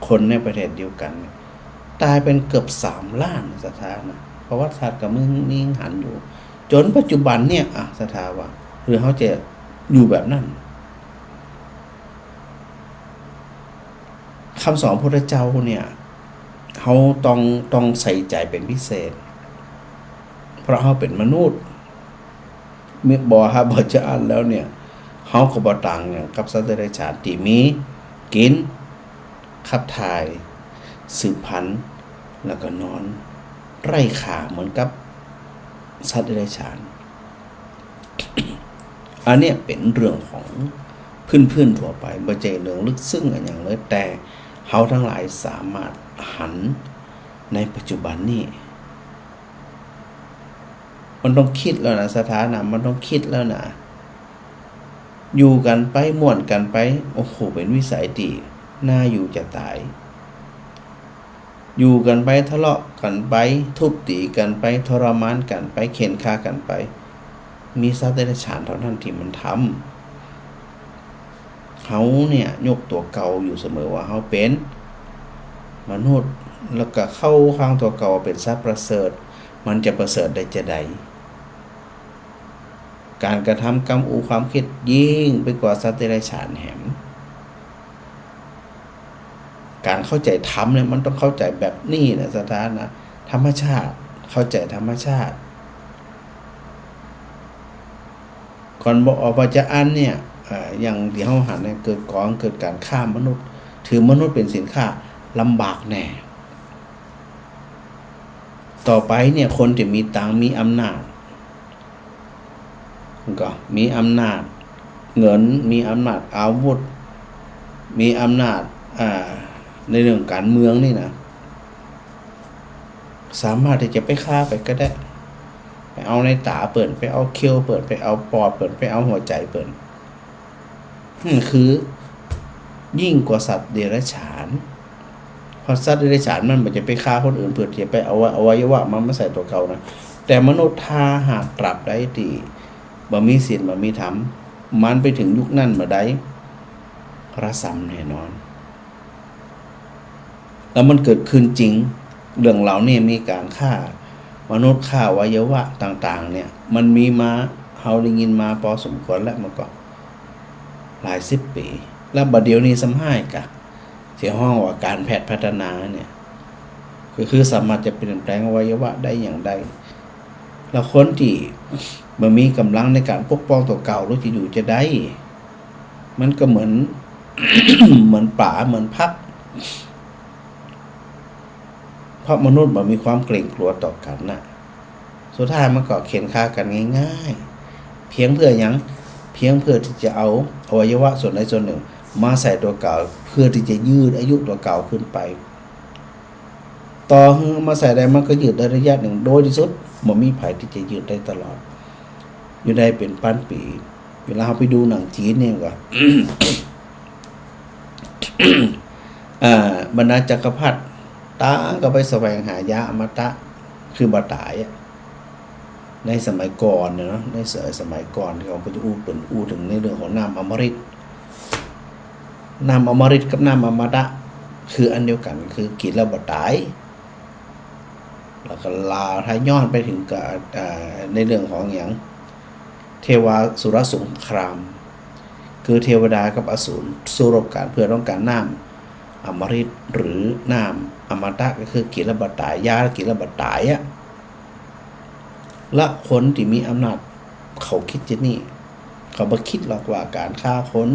คนในประเทศเดียวกันตายเป็นเกือบ3 ล้านสถานะประวัติศาสตร์กับมึงนิ่งหันอยู่จนปัจจุบันเนี่ยสถาว่าหรือเขาจะอยู่แบบนั้นคำสอนพระพุทธเจ้าเนี่ยเขาต้องใส่ใจเป็นพิเศษเพราะเขาเป็นมนุษย์มีบ่จะอ่านแล้วเนี่ยเขาก็บ่ต่างอย่างกับสัตว์เดรัจฉานที่มีกินขับถ่ายสืบพันธุ์แล้วก็นอนไร้ขาเหมือนกับสัตว์เดรัจฉาน อันนี้เป็นเรื่องของพื้นทั่วไปบ่ใจเรื่องลึกซึ้งอะไรอย่างเลยแต่เฮาทั้งหลายสามารถหันในปัจจุบันนี้มันต้องคิดแล้วนะสถานะมันต้องคิดแล้วนะอยู่กันไปม่วนกันไปโอ้โหเป็นวิสัยที่น่าอยู่จะตายอยู่กันไปทะเลาะกันไปทุบตีกันไปทรมานกันไปเข็นฆ่ากันไปมีสัตว์เดรัจฉานเท่านั้นที่มันทำเขาเนี่ยยกตัวเก่าอยู่เสมอว่าเขาเป็นมนุษย์แล้วก็เข้าข้างตัวเก่าเป็นสัตว์ประเสริฐมันจะประเสริฐได้จะใดการกระทำกรรมความคิดยิ่งไปกว่าสัตว์เดรัจฉานแหมการเข้าใจธรรมเนี่ยมันต้องเข้าใจแบบนี้นะสถานะธรรมชาติ เข้าใจธรรมชาติก่อนบอกออกมาจะอันเนี่ยอย่างที่เฮาหันเนี่ยเกิดการฆ่ามนุษย์ถือมนุษย์เป็นสินค้าลำบากแน่ต่อไปเนี่ยคนที่มีตังมีอำนาจก็มีอำนาจเงินมีอำนาจอาวุธมีอำนาจในเรื่องการเมืองนี่นะสามารถที่จะไปฆ่าไปก็ได้ไปเอาในตาเปิดไปเอาเคี้ยวเปิดไปเอาปอดเปิดไปเอาหัวใจเปิดคือยิ่งกว่าสัตว์เดรัจฉานเพราะสัตว์เดรัจฉานมันจะไปฆ่าคนอื่นเพื่อที่จะไปเอาอวัยวะมันมาใส่ตัวเขานะแต่มนุษย์ถ้าหากตราบใดที่บ่มีศีลบ่มีธรรมมันไปถึงยุคนั้นบ่ได้ระสำแน่นอนแล้วมันเกิดขึ้นจริงเรื่องเหล่านี้มีการฆ่ามนุษย์ฆ่าอวัยวะต่างๆเนี่ยมันมีมาเฮาได้ยินมาพอสมควรแล้วมันก็หลายสิบปีแล้วบัดเดี๋ยวนี้สำหายกะเสียห้องว่าการแพทย์พัฒนาเนี่ยก็คือสามารถจะเปลี่ยนแปลงอวัยวะได้อย่างใดแล้วคนที่บ่มีกำลังในการปกป้องตัวเก่าหรือที่อยู่จะได้มันก็เหมือน เหมือนป่าเหมือนพักเพราะมนุษย์บ่มีความเกรงกลัวต่อกันน่ะสุดท้ายมันก็เข็นฆ่ากันง่ายๆเพียงเพื่อหยังเพียงเพื่อที่จะเอาอวัยวะส่วนใดส่วนหนึ่งมาใส่ตัวเก่าเพื่อที่จะยืดอายุตัวเก่าขึ้นไปต่อมาใส่ได้มันก็ยืดได้ระยะหนึ่งโดยที่สุดบ่มีไผที่จะยืดได้ตลอดอยู่ได้เป็นพันปีเวลาเราไปดูหนังจีนเนี่ยก็ บรรดาจักรพรรดิต่างก็ไปแสวงหายาอมตะคือบ่ตายในสมัยก่อนเนาะในสมัยก่อนที่เขาก็จะอู้ถึงในเรื่องของน้ำอมฤตน้ำอมฤตกับน้ำอมตะคืออันเดียวกันคือกินแล้วบ่ตายแล้วก็ลาทายย้อนไปถึงกับในเรื่องของอย่างเทวาสุรสงครามคือเทวดากับอสูรสู้รบกันเพื่อต้องการน้ำอมฤตหรือน้ำอมตะก็คือกินแล้วบ่ตายยากินแล้วบ่ตายและคนที่มีอำนาจเขาคิดจะนี่เขาบ่คิดหรอกว่าการฆ่าคน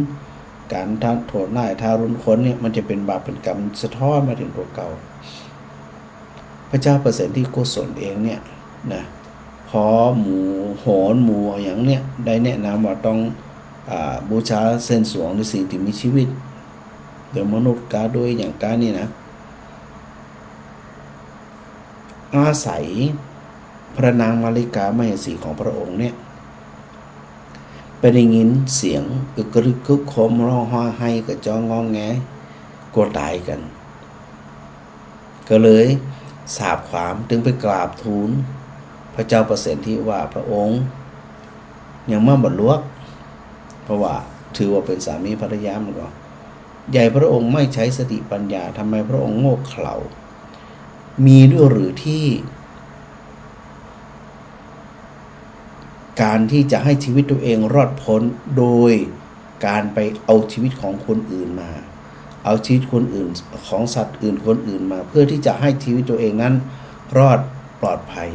การโทษร้ายทารุณคนเนี่ยมันจะเป็นบาปเป็นกรรมสะท้อนมาถึงตัวเก่าพระเจ้าเปอร์เซ็นต์ที่กุศลเองเนี่ยนะพอหมู่โหนหมู่อย่างเนี่ยได้แนะนำว่าต้องบูชาเส้นสวงในสิ่งที่มีชีวิตเดี๋ยวมนุษย์กาด้วยอย่างกานี่นะอาศัยพระนางมาริกามเหสีของพระองค์เนี่ยไปได้ยินเสียงอึกรึกคึกโคมร้องไห้ให้กับจองงอแงกลัวตายกันก็เลยสาบขวามถึงไปกราบทูลพระเจ้าเปอร์เซ็นต์ที่ว่าพระองค์ยังไม่บรรลุเพราะว่าถือว่าเป็นสามีภรรยามันก็ใหญ่พระองค์ไม่ใช้สติปัญญาทำไมพระองค์โง่เขลามีด้วยหรือที่การที่จะให้ชีวิตตัวเองรอดพ้นโดยการไปเอาชีวิตของคนอื่นมาเอาชีวิตคนอื่นของสัตว์อื่นคนอื่นมาเพื่อที่จะให้ชีวิตตัวเองนั้นรอดปลอดภัย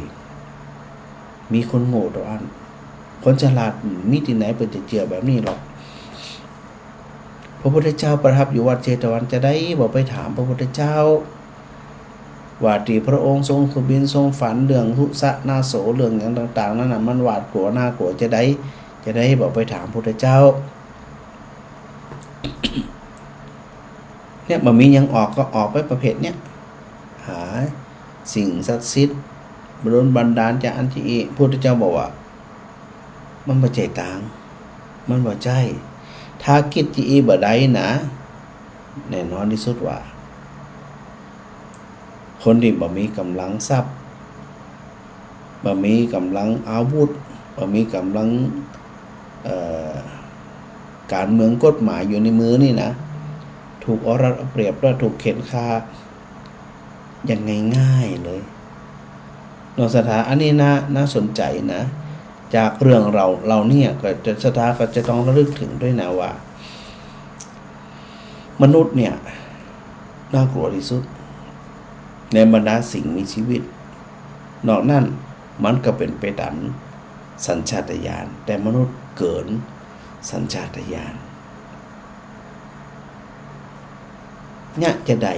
มีคนโง่ตัวอันคนฉลาดมีที่ไหนเป็นจะเจือแบบนี้หรอกพระพุทธเจ้าประทับอยู่วัดเชตวันจะได้บอกไปถามพระพุทธเจ้าว่าที่พระองค์ทรงสุบินทรงฝันเรื่องทุสะนาโสเรื่องอย่างต่างๆนั้นน่ะมันหวาดกลัวน่ากลัวจะได้บอกไปถามพระพุทธเจ้า เนี่ยมันมียังออกก็ออกไปประเภทเนี้ยหาสิ่งศักดิ์สิทธิ์บรมบันดาลจากอันที่พระพุทธเจ้าบอกว่ามันบ่ใจต่างมันบ่ใจถ้าคิดที่บ่ได้นะแน่นอนที่สุดว่าคนที่บ่มีกำลังทรัพย์บ่มีกำลังอาวุธบ่มีกำลังการเมืองกฎหมายอยู่ในมือนี่นะถูกเอารัดเอาเปรียบและถูกเข็นฆ่าอย่างง่ายๆเลยนอกสถาอันนี้น่าสนใจนะจากเรื่องเราเนี่ยก็จะสถาก็จะต้องระลึกถึงด้วยนะว่ามนุษย์เนี่ยน่ากลัวที่สุดในบรรดาสิ่งมีชีวิต นอกนั้นมันก็เป็นไปตามสัญชาตญาณแต่มนุษย์เกินสัญชาตญาณเนี่ยจะใด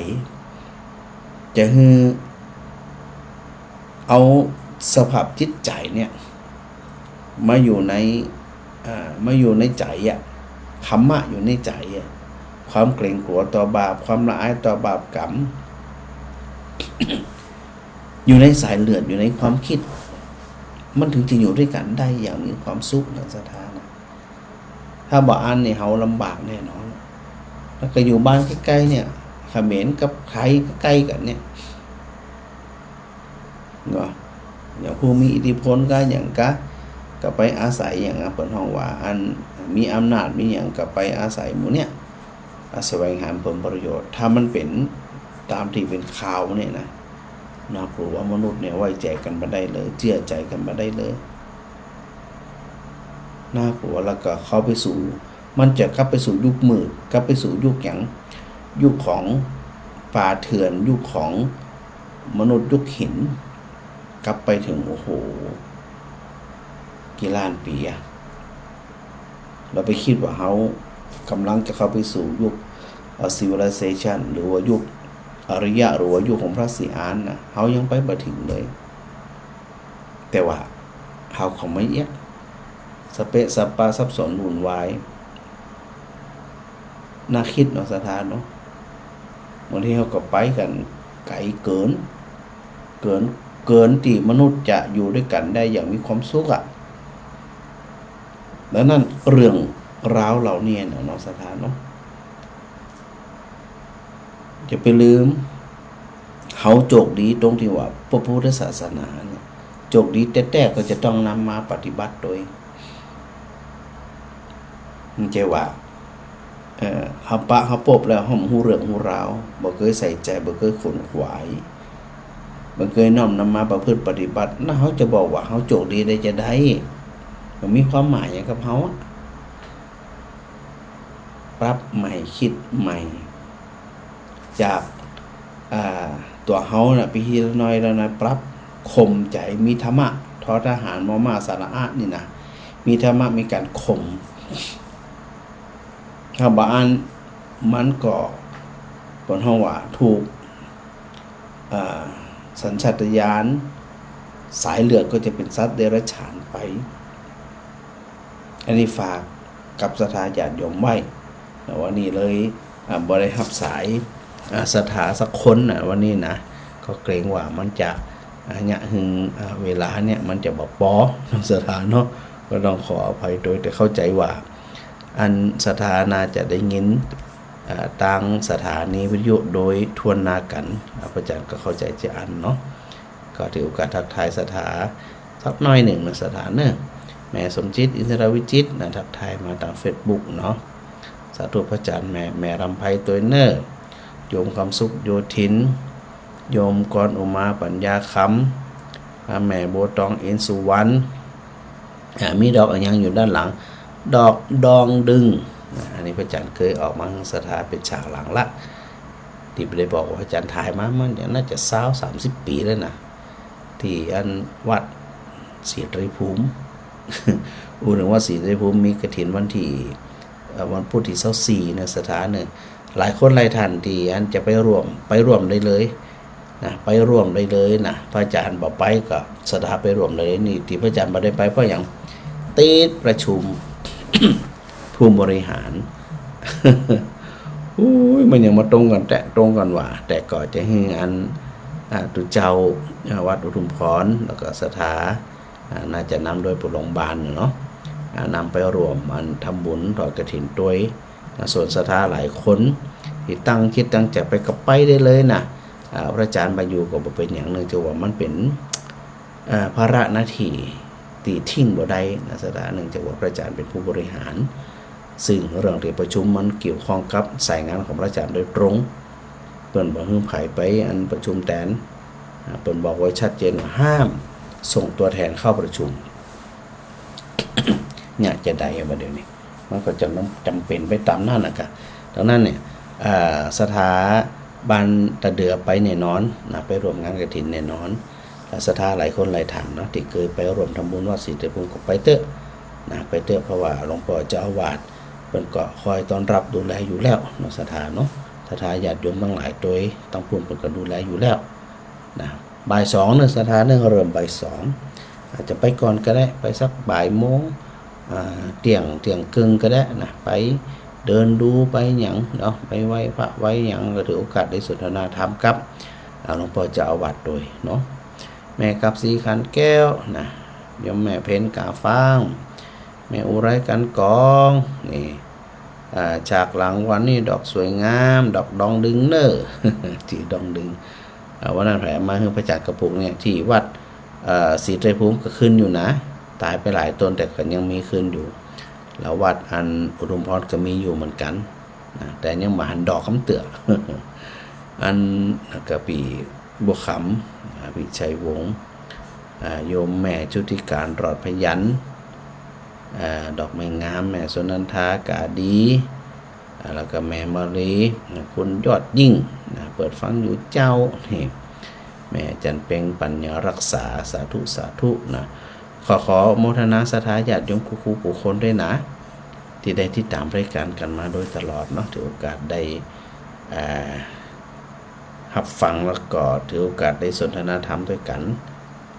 จะคือเอาสภาพจิตใจเนี่ยมาอยู่ในใจธรรมะอยู่ในใจความเกรงกลัวต่อบาปความละอายต่อบาปกรรม อยู่ในสายเลือดอยู่ในความคิดมันถึงจะอยู่ด้วยกันได้อย่างมีความสุขในสถานะถ้าบ่อันเนี่ยเฮาลำบากแน่นอนแล้วก็อยู่บ้านใกล้ๆเนี่ยเขมรกับไทยใกล้กันเนี่ยเนาะอย่างผู้มีอิทธิพลก็อย่างก็ไปอาศัยอย่างเปิดห้องว่าอันมีอำนาจมีอย่างก็ไปอาศัยหมู่เนี่ยแสวงหาผลประโยชน์ถ้ามันเป็นตามที่เป็นข่าวเนี่ยนะน่ากลัวว่ามนุษย์เนี่ยไว้ใจกันมาได้เลยเชื่อใจกันมาได้เลยน่ากลัวแล้วก็เข้าไปสู่มันจะกลับไปสู่ยุคมืดกลับไปสู่ยุคอย่างยุคของป่าเถื่อนยุคของมนุษย์ยุคหินกลับไปถึงโอ้โหกี่ล้านปีเราไปคิดว่าเขากำลังจะเข้าไปสู่ยุคcivilization หรือว่ายุคอริยะหรือว่ายุคของพระศรีอานนะเขายังไปบ่ถึงเลยแต่ว่าเขาไม่สเปะสปาซับซ้อนวุ่นวายน่าคิดเนาะสถานเนาะบางทีเขาก็ไปกันไกลเกินที่มนุษย์จะอยู่ด้วยกันได้อย่างมีความสุขแล้วนั่นเรื่องราวเหล่านี้เนาะสถานเนาะจะไปลืมเขาโจกดีตรงที่ว่าพระพุทธศาสนาเนี่ยโจกดีแต่ก็จะต้องนำมาปฏิบัติโดยมันจะว่าเฮาปะเฮาปบแล้วเฮาฮู้เรื่องฮู้ราวบ่เคยใส่ใจบ่เคยขนขวายบ่เคยน้อมนำมาประพฤติปฏิบัติแล้วเฮาจะบอกว่าเฮาโจกดีได้จะได้มันมีความหมายหยังกับเฮาปรับใหม่คิดใหม่จากตัวเฮาน่ะปีละน้อยแล้วนะปรับข่มใจมีธรรมะทอทหารมอมาสระอะนี่นะมีธรรมะมีการข่มถ้าบ่อ่านมันก็บนห้องว่าถูกสัญชาตญาณสายเลือดก็จะเป็นสัตว์เดรัจฉานไปอันนี้ฝากกับศรัทธาญาติโยมไว้วันนี้เลยบ่ได้รับสายศรัทธาสักคนนะวันนี้นะก็เกรงว่ามันจะเนี่ยหึงเวลาเนี่ยมันจะบอกปอศรัทธาเนาะก็ต้องขออภัยโดยแต่เข้าใจว่าอันสถานาจะได้ยินตั้งสถานีวิทยุโดยทวนนากันพระอาจารย์ก็เข้าใจจะอันเนาะก็ถือโอกาสทักทายสถาสักน้อยหนึ่งนะสถาเนอะแม่สมจิตอินทรวิจิตนะทักทายมาทาง Facebook เนาะสาธุพระอาจารย์แม่รำไพตัวเนอร์โยมคำสุขโยธินโยมกรอุมาปัญญาคำแม่โบตองเอ็นสุวรรณมีดอกอย่างอยู่ด้านหลังดอกดองดึงอันนี้พระอาจารย์เคยออกมาทางสถาเป็นฉากหลังละที่ได้บอกว่าพระอาจารย์ถ่ายมามันน่าจะ30 ปีแล้วนะที่อันวัดศรีไตรภูมิอูนึงว่าศรีไตรภูมิมีกฐินวันที่วันพุธที่24ในสถานหนึ่งหลายคนหลายท่านที่อันจะไปร่วมได้เลยนะไปร่วมได้เลยนะพระอาจารย์บอกไปก็สถาไปร่วมเลยนี่ที่พระอาจารย์บ่ได้ไปเพราะอย่างติดประชุม ผู้บริหาร มันยังมาตรงกันว่าแต่ก็จะให้อันตุเจ้าวัดอุทุมพรแล้วก็สถาน่าจะนำโดยปุโรงบาลเนาะนำไปรวมอันทำบุญทอดกฐินด้วยส่วนสถาหลายคนที่คิดตั้งใจไปก็ไปได้เลยนะพระอาจารย์บายูก็บอกเป็นอย่างหนึ่งจะว่ามันเป็นภาระหน้าที่ตีทิ้งบ่ได้นะสถาหนึ่งจะว่าพระอาจารย์เป็นผู้บริหารซึ่งเรื่องที่ประชุมมันเกี่ยวข้องกับสายงานของพระอาจารย์โดยตรงเปิ่นบอกให้ไผไปอันประชุมแตนเปิ่นบอกไว้ชัดเจนว่าห้ามส่งตัวแทนเข้าประชุม เนี่ยจะได้มาเดี๋ยวนี้มันก็จำเป็นไปตามนั้นนะครับดังนั้นเนี่ยสถาบันตะเดือไปแน่นอนนะไปร่วมงานกฐินแน่นอน ศรัทธาหลายคนหลายท่านเนาะที่เคยไปร่วมทำบุญวัดศรีไตรภูมิก็ไปเตอะนะไปเตอะเพราะว่าหลวงพ่อเจ้าอาวาสเพิ่นก็คอยต้อนรับดูแลอยู่แล้วเนาะศรัทธาเนาะศรัทธาญาติโยมทั้งหลายโดยต้องพูนเพิ่นก็ดูแลอยู่แล้วนะบ่าย2เนึงศรัทธาเนึงเริ่มบ่าย2อาจจะไปก่อนก็ได้ไปสักบ่ายโมงเที่ยงครึ่งก็ได้นะไปเดินดูไปหยังเนาะไปไหว้พระไหว้หยังก็ถือโอกาสได้สนทนาธรรมกับหลวงพ่อเจ้าอาวาสโดยเนาะแม่กับสีขันแก้วนะโยมแม่เพ็ญกาฟางแม่อุไรกันกองนี่ฉากหลังวันนี้ดอกสวยงามดอกดองดึงเนอ ที่ดองดึงวันนั้นแผลมาคือพระจักรกระปุกเนี่ยที่วัดศรีไตรภูมิก็ขึ้นอยู่นะตายไปหลายต้นแต่ก็ยังมีขึ้นอยู่แล้ววัดอันอุดมพรก็มีอยู่เหมือนกันนะแต่ยังมาหันดอกคำเตือก อันกระปีบัวขำปีชัยวงศ์โยมแม่ชุติการรอดพยัญดอกไม้งามแม่สนันทากาดีแล้วก็แม่มารีคุณยอดยิ่งเปิดฟังอยู่เจ้านี่แม่จันเพ็งปัญญารักษาสาธุนะขอโมทนาสถาญาติโยมคู่ผู้คนด้วยนะที่ได้ที่ตามรายการกันมาโดยตลอดเนาะถือโอกาสได้รับฟังแล้วก็ถือโอกาสได้สนทนาธรรมด้วยกัน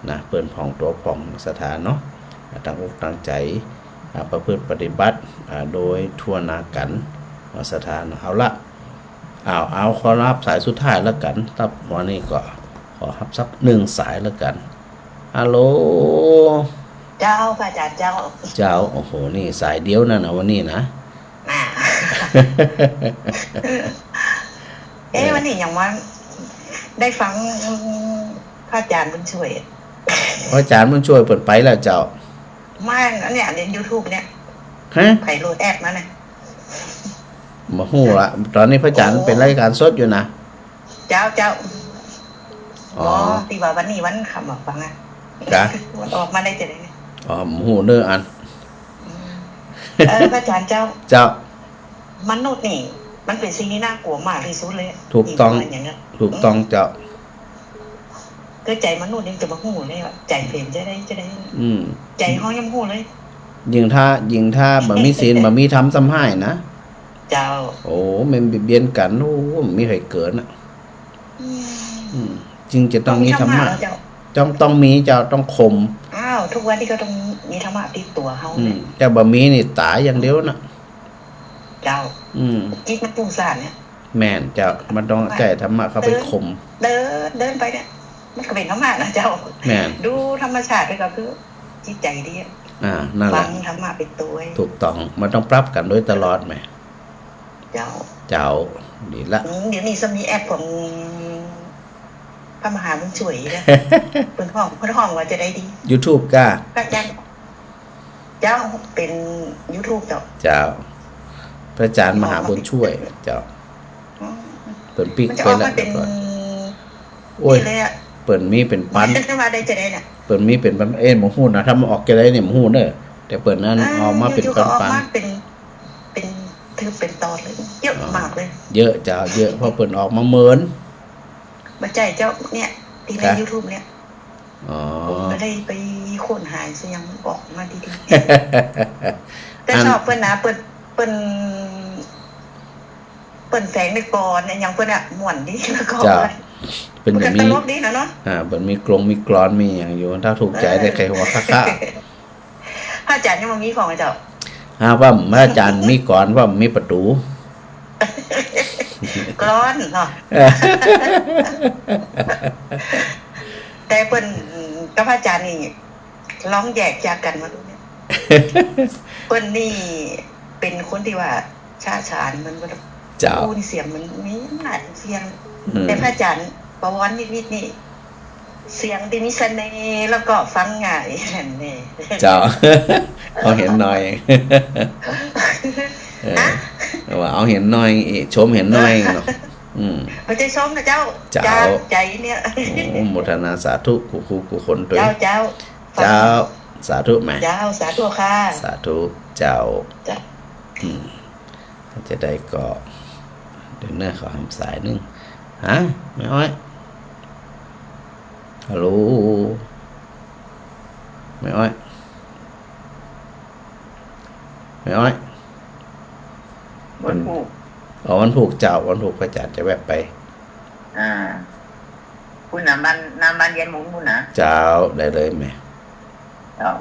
นะเปิดผ่องตัวผ่องสถานเนาะตั้งอกตั้งใจประพฤติปฏิบัติโดยทั่วนากันสถานเอาละเอาขอรับสายสุดท้ายแล้วกันครับวันนี้ก็ขอรับสัก1สายแล้วกันฮัลโหลเจ้าพระอาจารย์เจ้าโอ้โหนี่สายเดียวนั่นนะวันนี้นะ วันนี้อย่างว่าได้ฟังพระอาจารย์บุญช่วยพระอาจารย์บุญช่วยเปิดไปแล้วเจ้าไม่เนี่ยเรียน YouTube เนี่ยไผ่โหลดแอปนั่นน่ะมาฮู้ละตอนนี้พระอาจารย์เป็นรายการสดอยู่นะเจ้าอ๋อที่ว่าวันนี้วันคำบอกฟังอ่ะจ้ะวันออกมาได้จะได้ฮู้เด้ออันพระอาจารย์เจ้ามนุษย์นี่มันเป็นสิ่งที่น่ากลัวมากที่สุดเลยถูกต้องเจ้าก็ใจมนุษย์ยังจะมาฮู้เลยว่าใจเปลี่ยนจะได้ใจเฮายังฮู้เลยยิ่งถ้าบ่มีศีลบ่มีธรรมซ้ำให้นะเจ้าโอ้แม่นเบียนกันโอ้มีใครเกิดน่ะจึงจะต้องมีธรรมะต้องมีเจ้าต้องคมทุกวันนี้ก็ต้องมีธรรมะติดตัวเฮาแต่บ่มีนี่ตายอย่างเดียวน่ะเจ้าจิตมันฟุ้งซ่านเนี่ยแม่นเจ้ามันต้องแก้ธรรมะเข้าไปคมเดินไปเนี่ยมันก็เป็นธรรมะนะเจ้าแม่นดูธรรมชาติไปก็คือจิตใจดีนั่นแหละฟังธรรมะเป็นตัวถูกต้องมันต้องปรับกันโดยตลอดแหมเจ้าดีละเดี๋ยวนี้จะมีแอปของพระมหาบุญช่วยนะเพิ่นห้องว่าจะได้ดี YouTube ก้าพระอาจารย์เจ้าเป็น YouTube เจ้าพระอาจารย์มหาบุญช่วยเจ้าเปิดปิกไปแล้วโอ้ยเปิดมีเป็นปันมาได้จะได้น่ะเปิดมีเป็นปันหมูฮู้นะถ้ามันออกจะได้เนี่ยหมูฮู้เด้อแต่เปิดนั้นออกมาเป็นปันถือเป็นตอนเลยเยอะมากเลยเยอะเจ้าเยอะเพราะเปิดออกมาเหมือนบัจจัยเจ้าเนี่ยที่ใน YouTube เนี่ยผมไม่ได้ไปค้นหาซะยังออกมาดีๆแต่ชอบเพิ่นนะเปิ้นแฝงในกรเนี่ยอย่างเพิ่นน่ะม่วนดีแล้วก็เป็นอย่างนี้ตลกดีนะเนาะเปิ้นมีกลงมีกลอนมีอย่างอยู่ถ้าถูกใจได้ใครหัวคะพระอาจารย์ยังบ่มีของเจ้าว่าพระอาจารย์มีก่อนว่ามีประตูกรอนเนาะแต่เปิ้นกับพระอาจารย์นี่ร้องแยกจากกันมาดูเนี่ยเปิ้นนี่เป็นคนที่ว่าชาชานมันว่าพูดเสียงมันมีหลายเสียงแต่พระอาจารย์ประวัตินิดนี่เสียงที่มีเสน่ห์แล้วก็ฟังง่ายนั่นแน่เจ้าเอาเห็นหน่อยว่าเอาเห็นหน่อยชมเห็นหน่อยเนาะไม่ใช่ชมนะเจ้าใจเนี่ยโอ้โมทนาสาธุกูคนตัวเจ้าสาธุไหมเจ้าสาธุค่ะสาธุเจ้าจะได้ก็เดี๋ยวหน้าขอทำสายนึงฮะไม่อ้อย ฮัลโหลแม่อ้อยแม่อ้อย วันผูก อ๋อวันผูกเจ้าวันผูกพระจันทร์จะแวบไป คุณน้ำบ้านเย็นหมุนคุณนะ เจ้าได้เลยแม่ เจ้า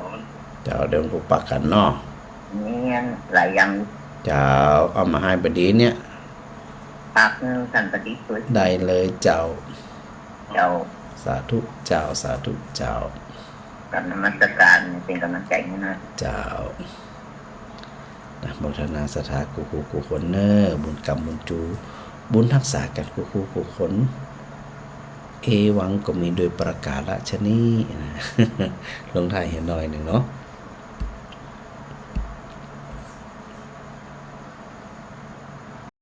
เจ้าเดี๋ยวผูกปักกันเนาะ นี่หลายอย่าง เจ้าเอามาให้บดีเนี่ย ปากสันปฏิสุทธิ์ ได้เลยเจ้า เจ้า สาธุเจ้าสาธุเจ้า กับนมัสการเป็นกำลังใจให้นะ เจ้านะโมทนาสถากูคูกูคนเนอร์บุญกรรมบุญจู บุญทักษากันกูคูกูคนเอวังก็มีโดยประกาศชนี้นะ ลงท้ายเห็นหน่อยหนึ่งเนาะ